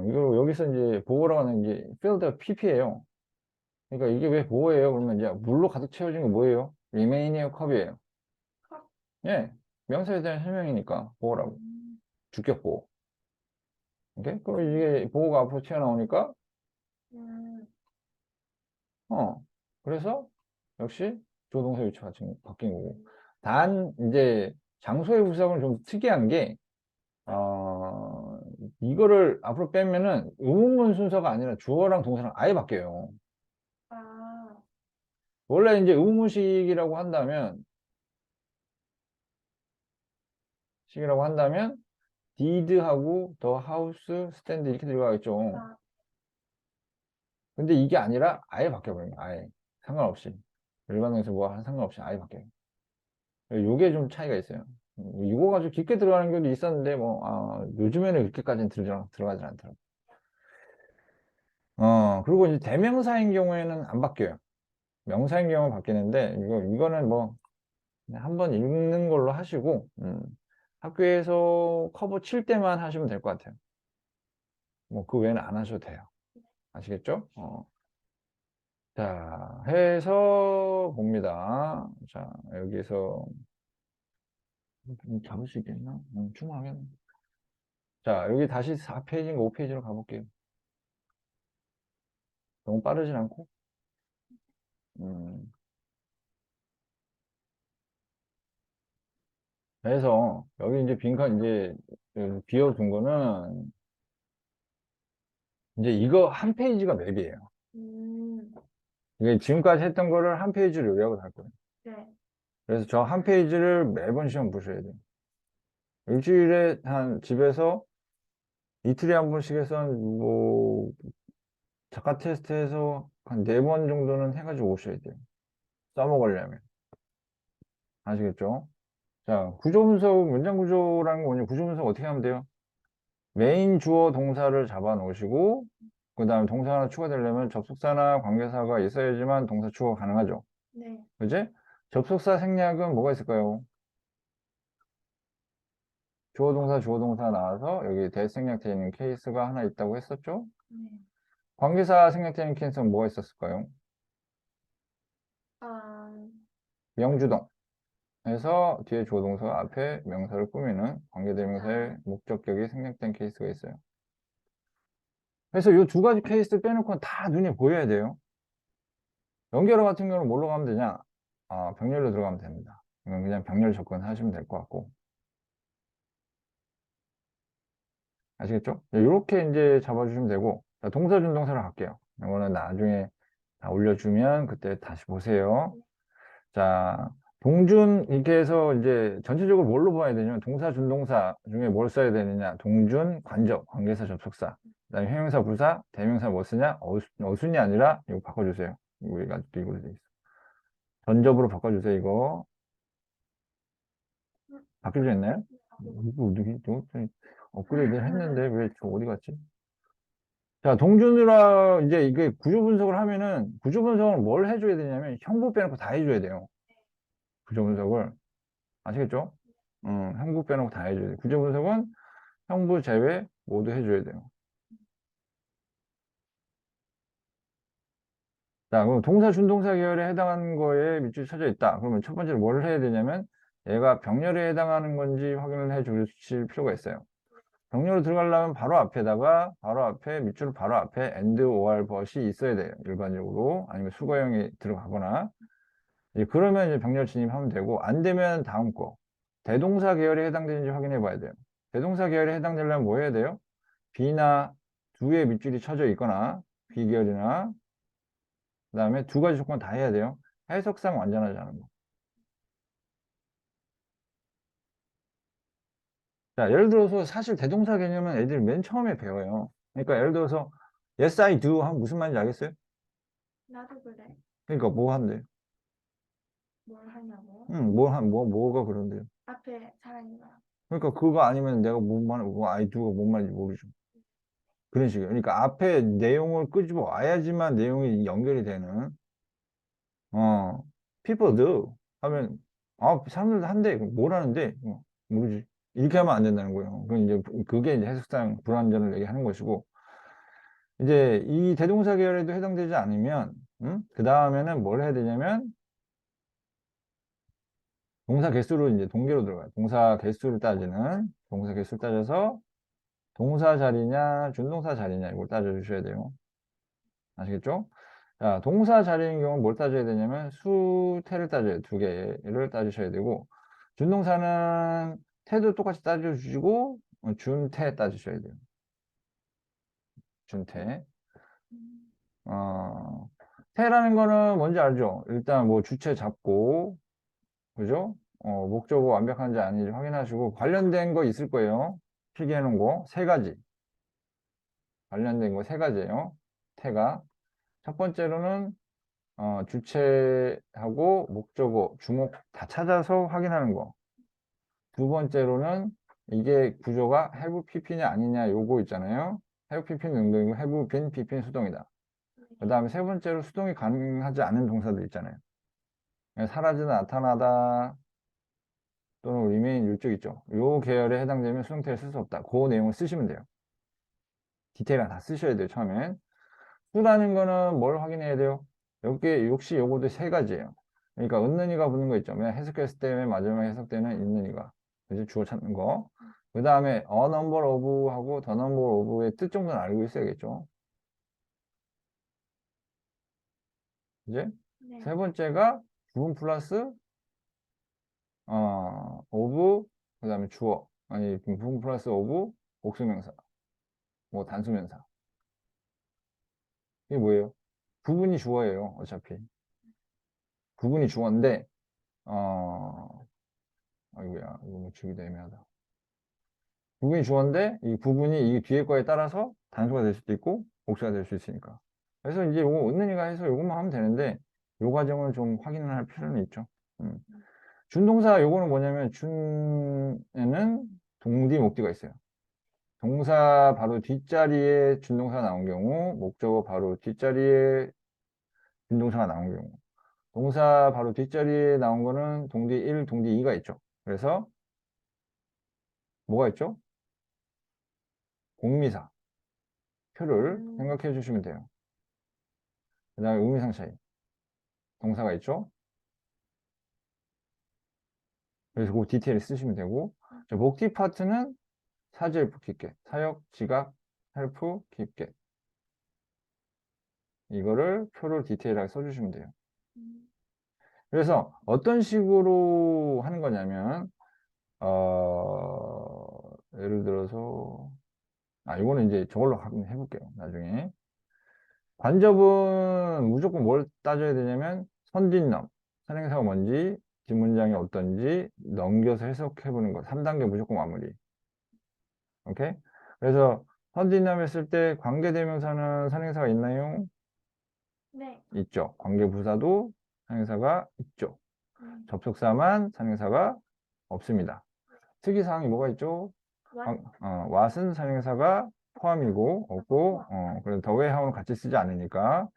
Speaker 1: 이거 여기서 이제 보호라고 하는 게 field pp예요. 그러니까 이게 왜 보호예요? 그러면 이제 물로 가득 채워진 게 뭐예요? remain이에요, 컵이에요.
Speaker 2: 컵.
Speaker 1: 예, 명사에 대한 설명이니까 보호라고.
Speaker 2: 음,
Speaker 1: 주격 보호. 오케이? 그럼 이게 보호가 앞으로 튀어나오니까
Speaker 2: 음,
Speaker 1: 어, 그래서 역시 조동사 위치가 지금 바뀐 거고. 단, 이제 장소의 구성은 좀 특이한 게, 어, 이거를 앞으로 빼면은 의문문 순서가 아니라 주어랑 동사랑 아예 바뀌어요.
Speaker 2: 아,
Speaker 1: 원래 이제 의문식이라고 한다면, did하고 the house, stand 이렇게 들어가겠죠.
Speaker 2: 아,
Speaker 1: 근데 이게 아니라 아예 바뀌어버려요. 아예. 상관없이. 일반에서 뭐 상관없이 아예 바뀌어요. 요게 좀 차이가 있어요. 이거 가지고 깊게 들어가는 것도 있었는데, 뭐, 요즘에는 그렇게까지는 들어가진 않더라고. 그리고 이제 대명사인 경우에는 안 바뀌어요. 명사인 경우는 바뀌는데, 이거는 뭐, 그냥 한번 읽는 걸로 하시고, 학교에서 커버 칠 때만 하시면 될 것 같아요. 뭐, 그 외에는 안 하셔도 돼요. 아시겠죠? 자, 해서 봅니다. 자, 여기서 잡을 수 있겠나? 충분하겠네. 자, 여기 다시 4페이지인가 5페이지로 가볼게요. 너무 빠르진 않고. 음, 그래서 여기 이제 빈칸 이제 비워둔 거는 이제 이거 한 페이지가 맵이에요.
Speaker 2: 음,
Speaker 1: 이게 지금까지 했던 거를 한 페이지로 요약을 할 거예요.
Speaker 2: 네.
Speaker 1: 그래서 저 한 페이지를 매번 시험 보셔야 돼요. 일주일에 한 집에서 이틀에 한 번씩 해서 뭐 작가 테스트해서 한 4번 정도는 해가지고 오셔야 돼요. 써먹으려면. 아시겠죠? 자, 구조 분석, 문장 구조라는 거 뭐냐? 구조 분석 어떻게 하면 돼요? 메인 주어 동사를 잡아 놓으시고, 그 다음에 동사 하나 추가되려면 접속사나 관계사가 있어야지만 동사 추가가 가능하죠.
Speaker 2: 네.
Speaker 1: 그지? 접속사 생략은 뭐가 있을까요? 주어 동사 나와서 여기 대생략되어 있는 케이스가 하나 있다고 했었죠?
Speaker 2: 네.
Speaker 1: 관계사 생략되어 있는 케이스는 뭐가 있었을까요?
Speaker 2: 아,
Speaker 1: 명주동. 해서 뒤에 주어 동사 앞에 명사를 꾸미는 관계대명사의 목적격이 생략된 케이스가 있어요. 그래서 이 두 가지 케이스 빼놓고는 다 눈에 보여야 돼요. 연결어 같은 경우는 뭘로 가면 되냐? 병렬로 들어가면 됩니다. 이건 그냥 병렬 접근하시면 될 것 같고. 아시겠죠? 이렇게 이제 잡아주시면 되고, 자, 동사 준동사를 갈게요. 이거는 나중에 다 올려주면 그때 다시 보세요. 자, 동준, 이렇게 해서 이제 전체적으로 뭘로 봐야 되냐면 동사, 준동사 중에 뭘 써야 되느냐. 동준, 관적, 관계사, 접속사. 그 다음에 형용사, 부사, 대명사 뭐 쓰냐? 어순이 아니라 이거 바꿔주세요. 우리가 아직도 이걸로 돼 있어. 전접으로 바꿔주세요, 이거. 바뀌지 않나요? 이거 어떻게, 업그레이드를 했는데 왜 저 어디 갔지? 자, 동준이라 이제 이게 구조 분석을 하면은 구조 분석을 뭘 해줘야 되냐면 형부 빼놓고 다 해줘야 돼요. 구조 분석을. 아시겠죠? 형부 빼놓고 다 해줘야 돼요. 구조 분석은 형부 제외 모두 해줘야 돼요. 자, 그럼 동사, 준동사 계열에 해당하는 거에 밑줄이 쳐져 있다. 그러면 첫 번째로 뭘 해야 되냐면 얘가 병렬에 해당하는 건지 확인을 해 주실 필요가 있어요. 병렬로 들어가려면 바로 앞에 밑줄 바로 앞에 and or but이 있어야 돼요. 일반적으로. 아니면 수거형이 들어가거나. 그러면 이제 병렬 진입하면 되고 안 되면 다음 거. 대동사 계열에 해당되는지 확인해 봐야 돼요. 대동사 계열에 해당되려면 뭐 해야 돼요? B나 두 개의 밑줄이 쳐져 있거나 B 계열이나 그 다음에 두 가지 조건 다 해야 돼요. 해석상 완전하지 않은 거. 자, 예를 들어서 사실 대동사 개념은 애들이 맨 처음에 배워요. 그러니까 예를 들어서 yes, I do 하면 무슨 말인지 알겠어요?
Speaker 2: 나도 그래.
Speaker 1: 그러니까 뭐 한대요?
Speaker 2: 뭘 하냐고?
Speaker 1: 뭐가 그런데요?
Speaker 2: 앞에 사람이 막.
Speaker 1: 그러니까 그거 아니면 내가 뭔 말, 뭐 I do가 뭔 말인지 모르죠. 그런 식이에요. 그러니까 앞에 내용을 끄집어 와야지만 내용이 연결이 되는, 어, people do 하면, 사람들도 한대. 그럼 뭘 하는데? 모르지. 이렇게 하면 안 된다는 거예요. 그게 이제 해석상 불완전을 얘기하는 것이고, 이제 이 대동사 계열에도 해당되지 않으면, 그 다음에는 뭘 해야 되냐면, 동사 개수로 이제 동계로 들어가요. 동사 개수를 따져서 동사 자리냐, 준동사 자리냐, 이걸 따져주셔야 돼요. 아시겠죠? 자, 동사 자리인 경우는 뭘 따져야 되냐면, 수태를 따져요. 두 개를 따지셔야 되고, 준동사는 태도 똑같이 따져주시고, 준태 따지셔야 돼요. 준태.
Speaker 2: 음,
Speaker 1: 태라는 거는 뭔지 알죠? 일단 뭐 주체 잡고, 그죠? 목적어 완벽한지 아닌지 확인하시고, 관련된 거 있을 거예요. 필기해 놓은 거, 세 가지. 관련된 거 세 가지예요. 태가. 첫 번째로는 주체하고 목적어, 주목 다 찾아서 확인하는 거. 두 번째로는 이게 구조가 have pp냐 아니냐 요거 있잖아요. have pp는 능동이고 have been pp는 수동이다. 그 다음에 세 번째로 수동이 가능하지 않은 동사들 있잖아요. 사라지다, 나타나다 또는 remain 율적 있죠. 요 계열에 해당되면 수동태를 쓸 수 없다. 그 내용을 쓰시면 돼요. 디테일은 다 쓰셔야 돼요, 처음엔. 수라는 거는 뭘 확인해야 돼요? 여기 역시 요거도 세 가지예요. 그러니까 은는이가 붙는 거 있죠. 맨 해석했을 때 맨 마지막에 해석되는 있는이가. 이제 주어 찾는 거. 그 다음에 a number of 하고 the number of의 뜻 정도는 알고 있어야겠죠. 이제
Speaker 2: 네.
Speaker 1: 세 번째가 부분 플러스 of 그 다음에 주어 아니 부분 플러스 of 복수명사 뭐 단수명사 이게 뭐예요? 부분이 주어예요. 어차피 부분이 주어인데 아이고야 이거 뭐 주기도 애매하다. 부분이 주어인데 이 부분이 이 뒤에 거에 따라서 단수가 될 수도 있고 복수가 될 수 있으니까. 그래서 이제 요거 은는이가 해서 요것만 하면 되는데 요 과정을 좀 확인을 할 필요는 있죠. 준동사 요거는 뭐냐면 준에는 동디 목디가 있어요. 동사 바로 뒷자리에 준동사가 나온 경우, 목적어 바로 뒷자리에 준동사가 나온 경우. 동사 바로 뒷자리에 나온 거는 동디 1, 동디 2가 있죠. 그래서 뭐가 있죠? 공미사 표를 생각해 주시면 돼요. 그 다음에 의미상 차이 동사가 있죠. 그래서 그 디테일 쓰시면 되고 목디 파트는 사절 깊게 사역, 지각, 헬프 깊게 이거를 표를 디테일하게 써주시면 돼요. 그래서 어떤 식으로 하는 거냐면 예를 들어서 이거는 이제 저걸로 한번 해볼게요. 나중에 관접은 무조건 뭘 따져야 되냐면 선뒷넘, 선행사가 뭔지, 뒷문장이 어떤지 넘겨서 해석해보는 거. 3단계 무조건 마무리. 오케이? 그래서 선뒷넘 했을 때 관계대명사는 선행사가 있나요?
Speaker 2: 네.
Speaker 1: 있죠. 관계부사도 선행사가 있죠. 접속사만 선행사가 없습니다. 특이사항이 뭐가 있죠? what은 선행사가 포함이고 없고 그래서 더웨이 하고는 같이 쓰지 않으니까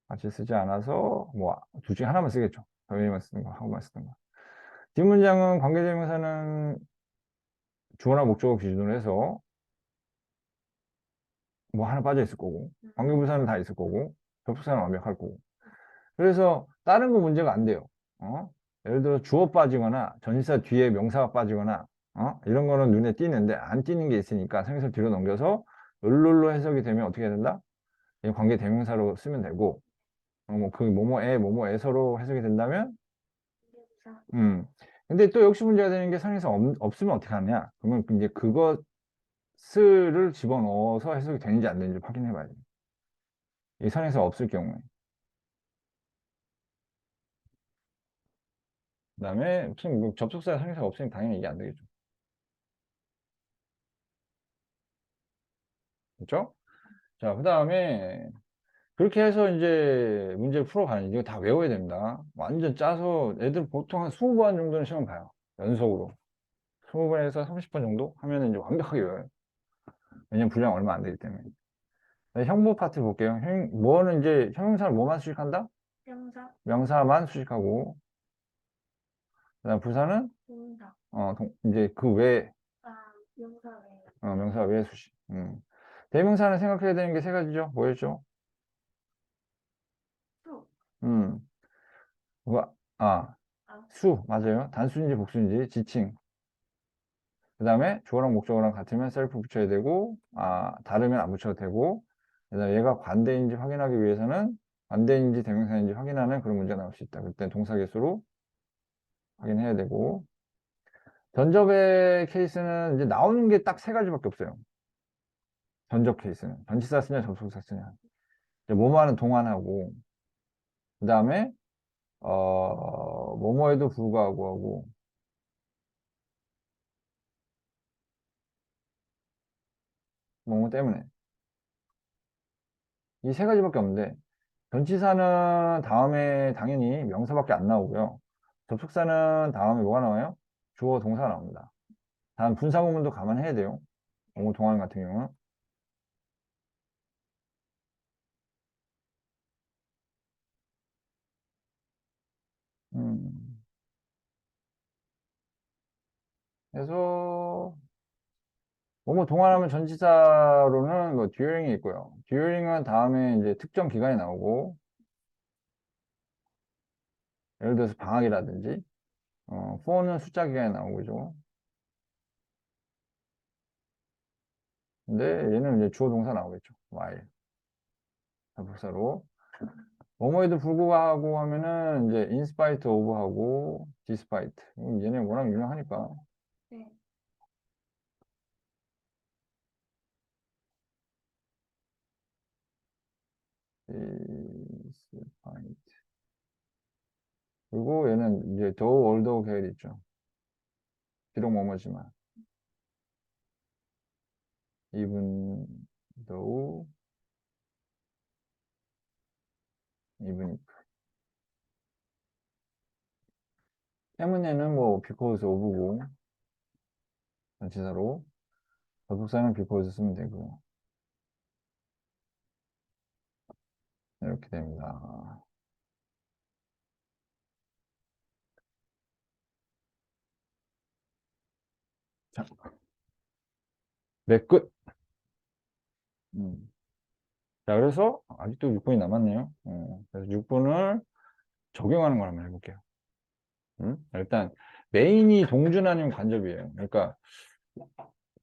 Speaker 1: 같이 쓰지 않아서 뭐 둘 중에 하나만 쓰겠죠. 더웨이만 쓰는 거 하고만 쓰는 거. 뒷문장은 관계대명사는 주어나 목적어 기준으로 해서 뭐 하나 빠져 있을 거고 관계부사는 다 있을 거고 접속사는 완벽할 거고 그래서 다른 거 문제가 안 돼요. 예를 들어 주어 빠지거나 전치사 뒤에 명사가 빠지거나 이런 거는 눈에 띄는데 안 띄는 게 있으니까 상에서 뒤로 넘겨서 을룰로 해석이 되면 어떻게 해야 된다? 이 관계 대명사로 쓰면 되고 뭐그 뭐뭐에 뭐뭐에서로 해석이 된다면 근데 또 역시 문제가 되는 게 선에서 없으면 어떻게 하느냐? 그러면 이제 그것을 집어넣어서 해석이 되는지 안 되는지 확인해 봐야 돼요. 이 선에서 없을 경우에. 그다음에 무슨 뭐 접속사 상에서 없으면 당연히 이게 안 되겠죠. 그렇죠? 자, 그다음에 그렇게 해서 이제 문제를 풀어가는 이거 다 외워야 됩니다. 완전 짜서 애들 보통 한 20번 정도는 시험 봐요. 연속으로. 20번에서 30번 정도 하면 이제 완벽하게 외워요. 왜냐면 분량 얼마 안 되기 때문에. 네, 형부 파트 볼게요. 뭐는 이제 형용사를 뭐만 수식한다?
Speaker 2: 명사,
Speaker 1: 명사만 수식하고 그다음 부사는
Speaker 2: 동사,
Speaker 1: 이제 그 외에
Speaker 2: 명사 외에.
Speaker 1: 명사 외에 수식. 대명사는 생각해야 되는 게 세 가지죠. 뭐였죠?
Speaker 2: 수,
Speaker 1: 음, 뭐, 수 맞아요. 단수인지 복수인지 지칭. 그 다음에 주어랑 목적어랑 같으면 셀프 붙여야 되고 다르면 안 붙여도 되고 그다음에 얘가 관대인지 확인하기 위해서는 관대인지 대명사인지 확인하는 그런 문제가 나올 수 있다. 그때 동사 개수로 확인해야 되고 전접의 케이스는 이제 나오는 게 딱 세 가지밖에 없어요. 전접 케이스는 전치사 쓰냐 접속사 쓰냐 이제 뭐뭐하는 동안하고 그 다음에 뭐뭐에도 불구하고 하고 뭐뭐 때문에 이 세 가지밖에 없는데 전치사는 다음에 당연히 명사밖에 안 나오고요. 접속사는 다음에 뭐가 나와요? 주어 동사가 나옵니다. 다음 분사 구문도 감안해야 돼요. 영어 동안 같은 경우는. 음, 그래서 뭐뭐 동안하면 전치사로는 뭐 during이 있고요. during은 다음에 이제 특정 기간이 나오고 예를 들어서 방학이라든지 for는 숫자 기간이 나오고 그죠. 근데 얘는 이제 주어 동사 나오겠죠. while 접속사로 뭐뭐에도 불구하고 하면은 이제 in spite of 하고 despite 얘네 워낙 유명하니까
Speaker 2: 네.
Speaker 1: despite 그리고 얘는 이제 though although 계열이 있죠. 비록 뭐뭐지만 even though even if 때문에는 뭐 because of고 전치사로 접속사는 because 쓰면 되고 이렇게 됩니다. 자, 네, 끝. 음. 자, 그래서 아직도 6분이 남았네요. 그래서 6분을 적용하는 걸 한번 해볼게요. 일단 메인이 동준 아니면 간접이에요. 그러니까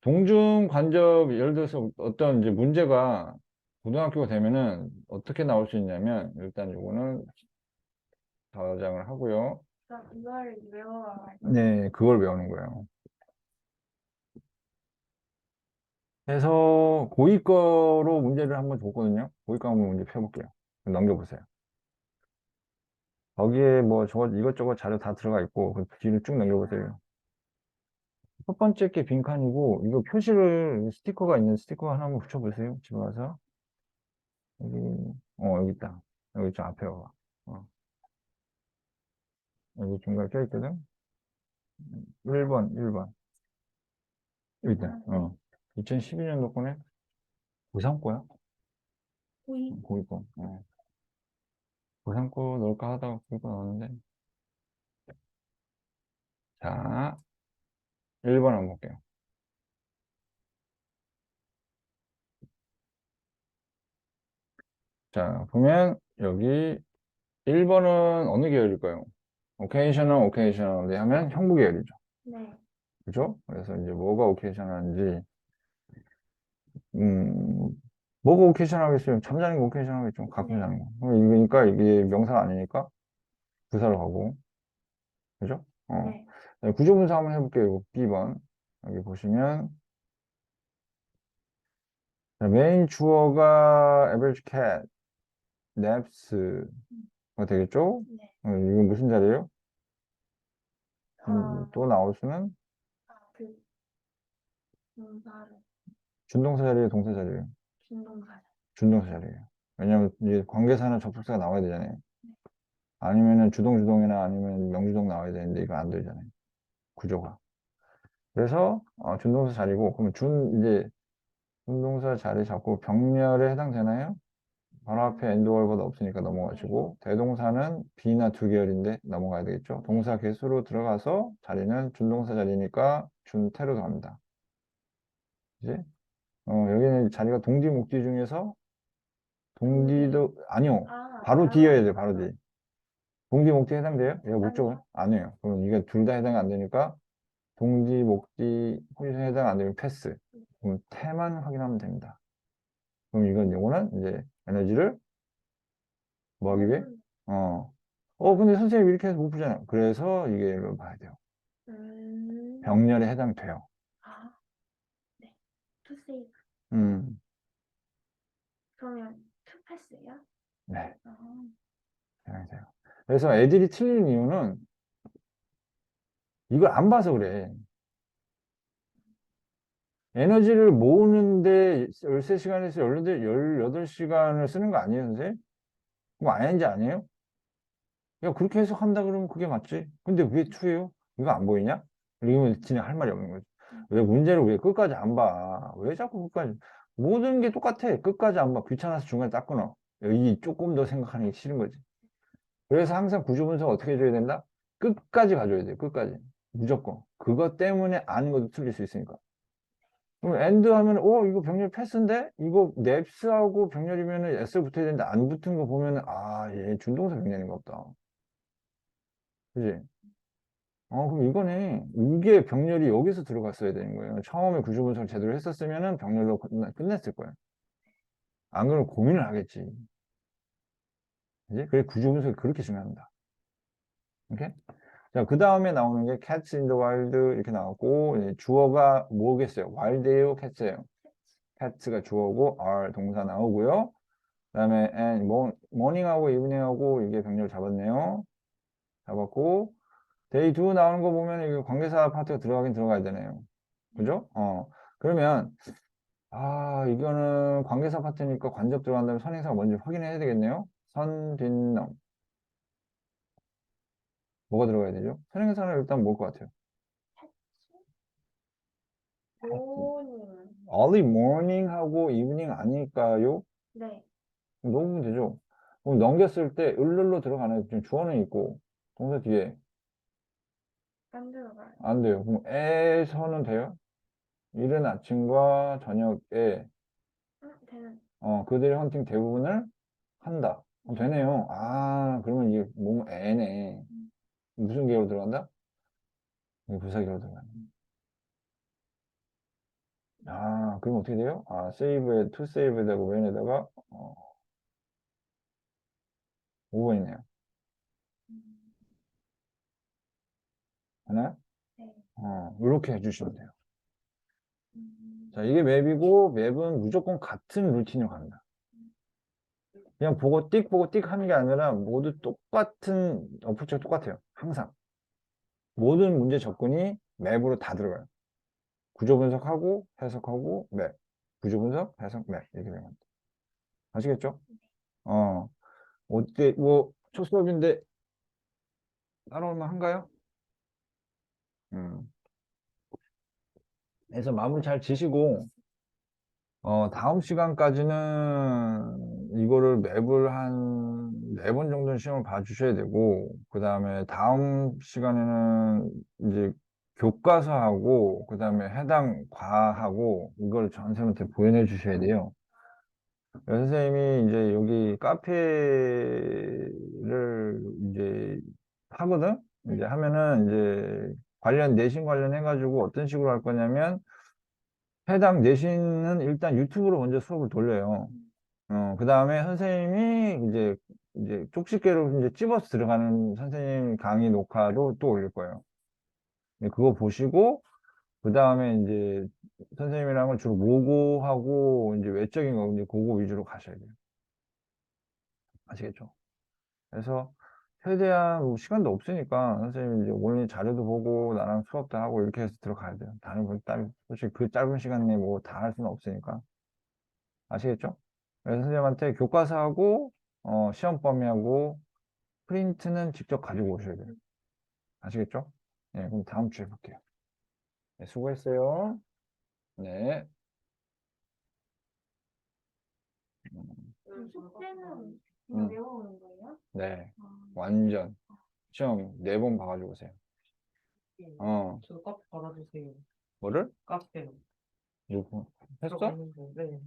Speaker 1: 동중 간접 예를 들어서 어떤 이제 문제가 고등학교가 되면은 어떻게 나올 수 있냐면 일단 요거는 저장을 하고요.
Speaker 2: 그럼 이걸 외워야
Speaker 1: 네, 그걸 외우는 거예요. 그래서 고위 거로 문제를 한번 줬거든요. 고위 거 한번 문제 펴볼게요. 넘겨보세요. 거기에 뭐 저거 이것저것 자료 다 들어가 있고 그 뒤를 쭉 넘겨보세요. 첫 번째 게 빈칸이고 이거 표시를 스티커가 있는 스티커 하나 한번 붙여보세요. 집에 와서 여기 여기 있다. 여기 저 앞에 와. 어, 여기 중간에 껴있거든. 1번 여기 있다. 2012년도 거네. 고3 거야.
Speaker 2: 고이.
Speaker 1: 고이 거. 고3 거 넣을까 하다가 고이 거 넣었는데. 자, 1번 한번 볼게요. 자, 보면 여기 1번은 어느 계열일까요? occasional, occasionally 하면 형부 계열이죠.
Speaker 2: 네.
Speaker 1: 그죠? 그래서 이제 뭐가 occasional인지, 뭐가 occasional하겠어요? 잠자는 게 occasional하겠죠. 가끔
Speaker 2: 네.
Speaker 1: 자는 거. 그러니까 이게 명사가 아니니까 부사로 가고. 그죠?
Speaker 2: 네.
Speaker 1: 네, 구조분사 한번 해볼게요. B번. 여기 보시면, 메인 주어가 average cat, naps가 되겠죠?
Speaker 2: 네.
Speaker 1: 이건 무슨 자리예요?
Speaker 2: 아,
Speaker 1: 또 나올 수는
Speaker 2: 그 동사를
Speaker 1: 준동사 자리에 동사 자리예요.
Speaker 2: 준동사.
Speaker 1: 준동사 자리예요. 왜냐면 이제 관계사나 접속사가 나와야 되잖아요. 아니면은 주동이나 아니면 명주동 나와야 되는데 이거 안 되잖아요. 구조가. 그래서 준동사 자리고 그러면 이제 준동사 자리 잡고 병렬에 해당되나요? 바로 앞에 엔드월버도 없으니까 넘어가시고 대동사는 B나 두 계열인데 넘어가야 되겠죠. 동사 개수로 들어가서 자리는 준동사 자리니까 준태로 갑니다. 이제 여기는 자리가 동디 목디 중에서 동디도 아니요. 바로 뒤여야 돼요. 바로 뒤. 동디 목디 해당돼요? 얘가 목적은 안 해요. 그럼 이게 둘 다 해당이 안 되니까 동디 목디 포지션 해당 안 되면 패스. 그럼 태만 확인하면 됩니다. 그럼 이건 요거는 이제 에너지를 뭐 하기 위해? 어. 근데 선생님 이렇게 해서 못 풀잖아요. 그래서 이게 이걸 봐야 돼요. 병렬에 해당돼요.
Speaker 2: 아, 네. to save.
Speaker 1: 음,
Speaker 2: 그러면 to pass예요?
Speaker 1: 네.
Speaker 2: 아,
Speaker 1: 해당돼요. 그래서 애들이 틀리는 이유는 이걸 안 봐서 그래. 에너지를 모으는데 13시간에서 18시간을 쓰는 거 아니에요, 선생님? 그거 ING 아니에요? 야, 그렇게 해석한다 그러면 그게 맞지. 근데 왜 투예요? 이거 안 보이냐? 이러면 진짜 할 말이 없는 거지. 왜 문제를 왜 끝까지 안 봐? 왜 자꾸 끝까지. 모든 게 똑같아. 끝까지 안 봐. 귀찮아서 중간에 딱 끊어. 이 조금 더 생각하는 게 싫은 거지. 그래서 항상 구조 분석 어떻게 해줘야 된다? 끝까지 가줘야 돼. 끝까지. 무조건. 그것 때문에 아는 것도 틀릴 수 있으니까. 그럼 엔드 하면, 이거 병렬 패스인데? 이거 넵스하고 병렬이면 S 붙어야 되는데 안 붙은 거 보면, 얘 준동사 병렬인가 보다. 그지? 그럼 이거네. 이게 병렬이 여기서 들어갔어야 되는 거예요. 처음에 구조 분석을 제대로 했었으면은 병렬로 끝냈을 거예요. 안 그러면 고민을 하겠지. 그지? 그래, 구조 분석이 그렇게 중요합니다. 오케이? 자, 그 다음에 나오는 게 cats in the wild 이렇게 나왔고, 이제 주어가 뭐겠어요? wild예요, cats예요? cats가 주어고, are 동사 나오고요. 그 다음에 and morning하고 evening하고 이게 병렬 잡았네요. 잡았고, day 2 나오는 거 보면 이게 관계사 파트가 들어가긴 들어가야 되네요. 그죠? 그러면, 이거는 관계사 파트니까 관접 들어간 다음에 선행사 먼저 확인해야 되겠네요. 선, 뒷넘. 뭐가 들어가야 되죠? 선행사는 일단 뭘 것 같아요?
Speaker 2: 모닝.
Speaker 1: early morning하고 evening 아닐까요?
Speaker 2: 네.
Speaker 1: 넣으면 되죠. 그럼 넘겼을 때 을룰로 들어가는 지금 주어는 있고 동사 뒤에
Speaker 2: 안 들어가요.
Speaker 1: 안 돼요. 그럼 에서는 돼요? 이른 아침과 저녁에
Speaker 2: 되는.
Speaker 1: 그들의 헌팅 대부분을 한다. 되네요. 그러면 이게 뭐 애네. 무슨 계로 들어간다? 이게 부사 계로 들어가네. 그럼 어떻게 돼요? save에 to save에다가 when에다가 5번이네요. 하나?
Speaker 2: 네.
Speaker 1: 이렇게 해주시면 돼요.
Speaker 2: 음,
Speaker 1: 자, 이게 맵이고, 맵은 무조건 같은 루틴으로 갑니다. 그냥 보고 띡 보고 띡 하는 게 아니라 모두 똑같은 어프로치가 똑같아요. 항상. 모든 문제 접근이 맵으로 다 들어가요. 구조 분석하고, 해석하고, 맵. 구조 분석, 해석, 맵. 이렇게 되는 겁니다. 아시겠죠? 어때, 첫 수업인데 따라올만 한가요? 음. 그래서 마무리 잘 지시고, 다음 시간까지는 이거를 맵을 한 4번 정도는 시험을 봐주셔야 되고, 그 다음에 다음 시간에는 이제 교과서하고, 그 다음에 해당 과하고, 이걸 선생님한테 보여내 주셔야 돼요. 선생님이 이제 여기 카페를 이제 하거든? 이제 하면은 이제 내신 관련해가지고 어떤 식으로 할 거냐면, 해당 내신은 일단 유튜브로 먼저 수업을 돌려요. 그 다음에 선생님이 이제 쪽집게로 이제 찝어서 들어가는 선생님 강의 녹화도 또 올릴 거예요. 네, 그거 보시고, 그 다음에 이제 선생님이랑은 주로 모고하고 이제 외적인 거 이제 그거 위주로 가셔야 돼요. 아시겠죠? 그래서 최대한 뭐 시간도 없으니까 선생님이 이제 오늘 자료도 보고 나랑 수업도 하고 이렇게 해서 들어가야 돼요. 다른 건 솔직히 그 짧은 시간 내에 뭐 다 할 수는 없으니까. 아시겠죠? 그래서 선생님한테 교과서하고 시험 범위하고 프린트는 직접 가지고 오셔야 돼요. 아시겠죠? 네, 그럼 다음 주에 볼게요. 네, 수고했어요. 네.
Speaker 2: 숙제는 그냥
Speaker 1: 음,
Speaker 2: 외워오는 거예요?
Speaker 1: 네.
Speaker 2: 아,
Speaker 1: 완전 시험 4번 봐가지고 오세요. 어,
Speaker 3: 저 카페 받아주세요.
Speaker 1: 뭐를?
Speaker 3: 카페.
Speaker 1: 누구? 했어?
Speaker 3: 들어갔는데, 네.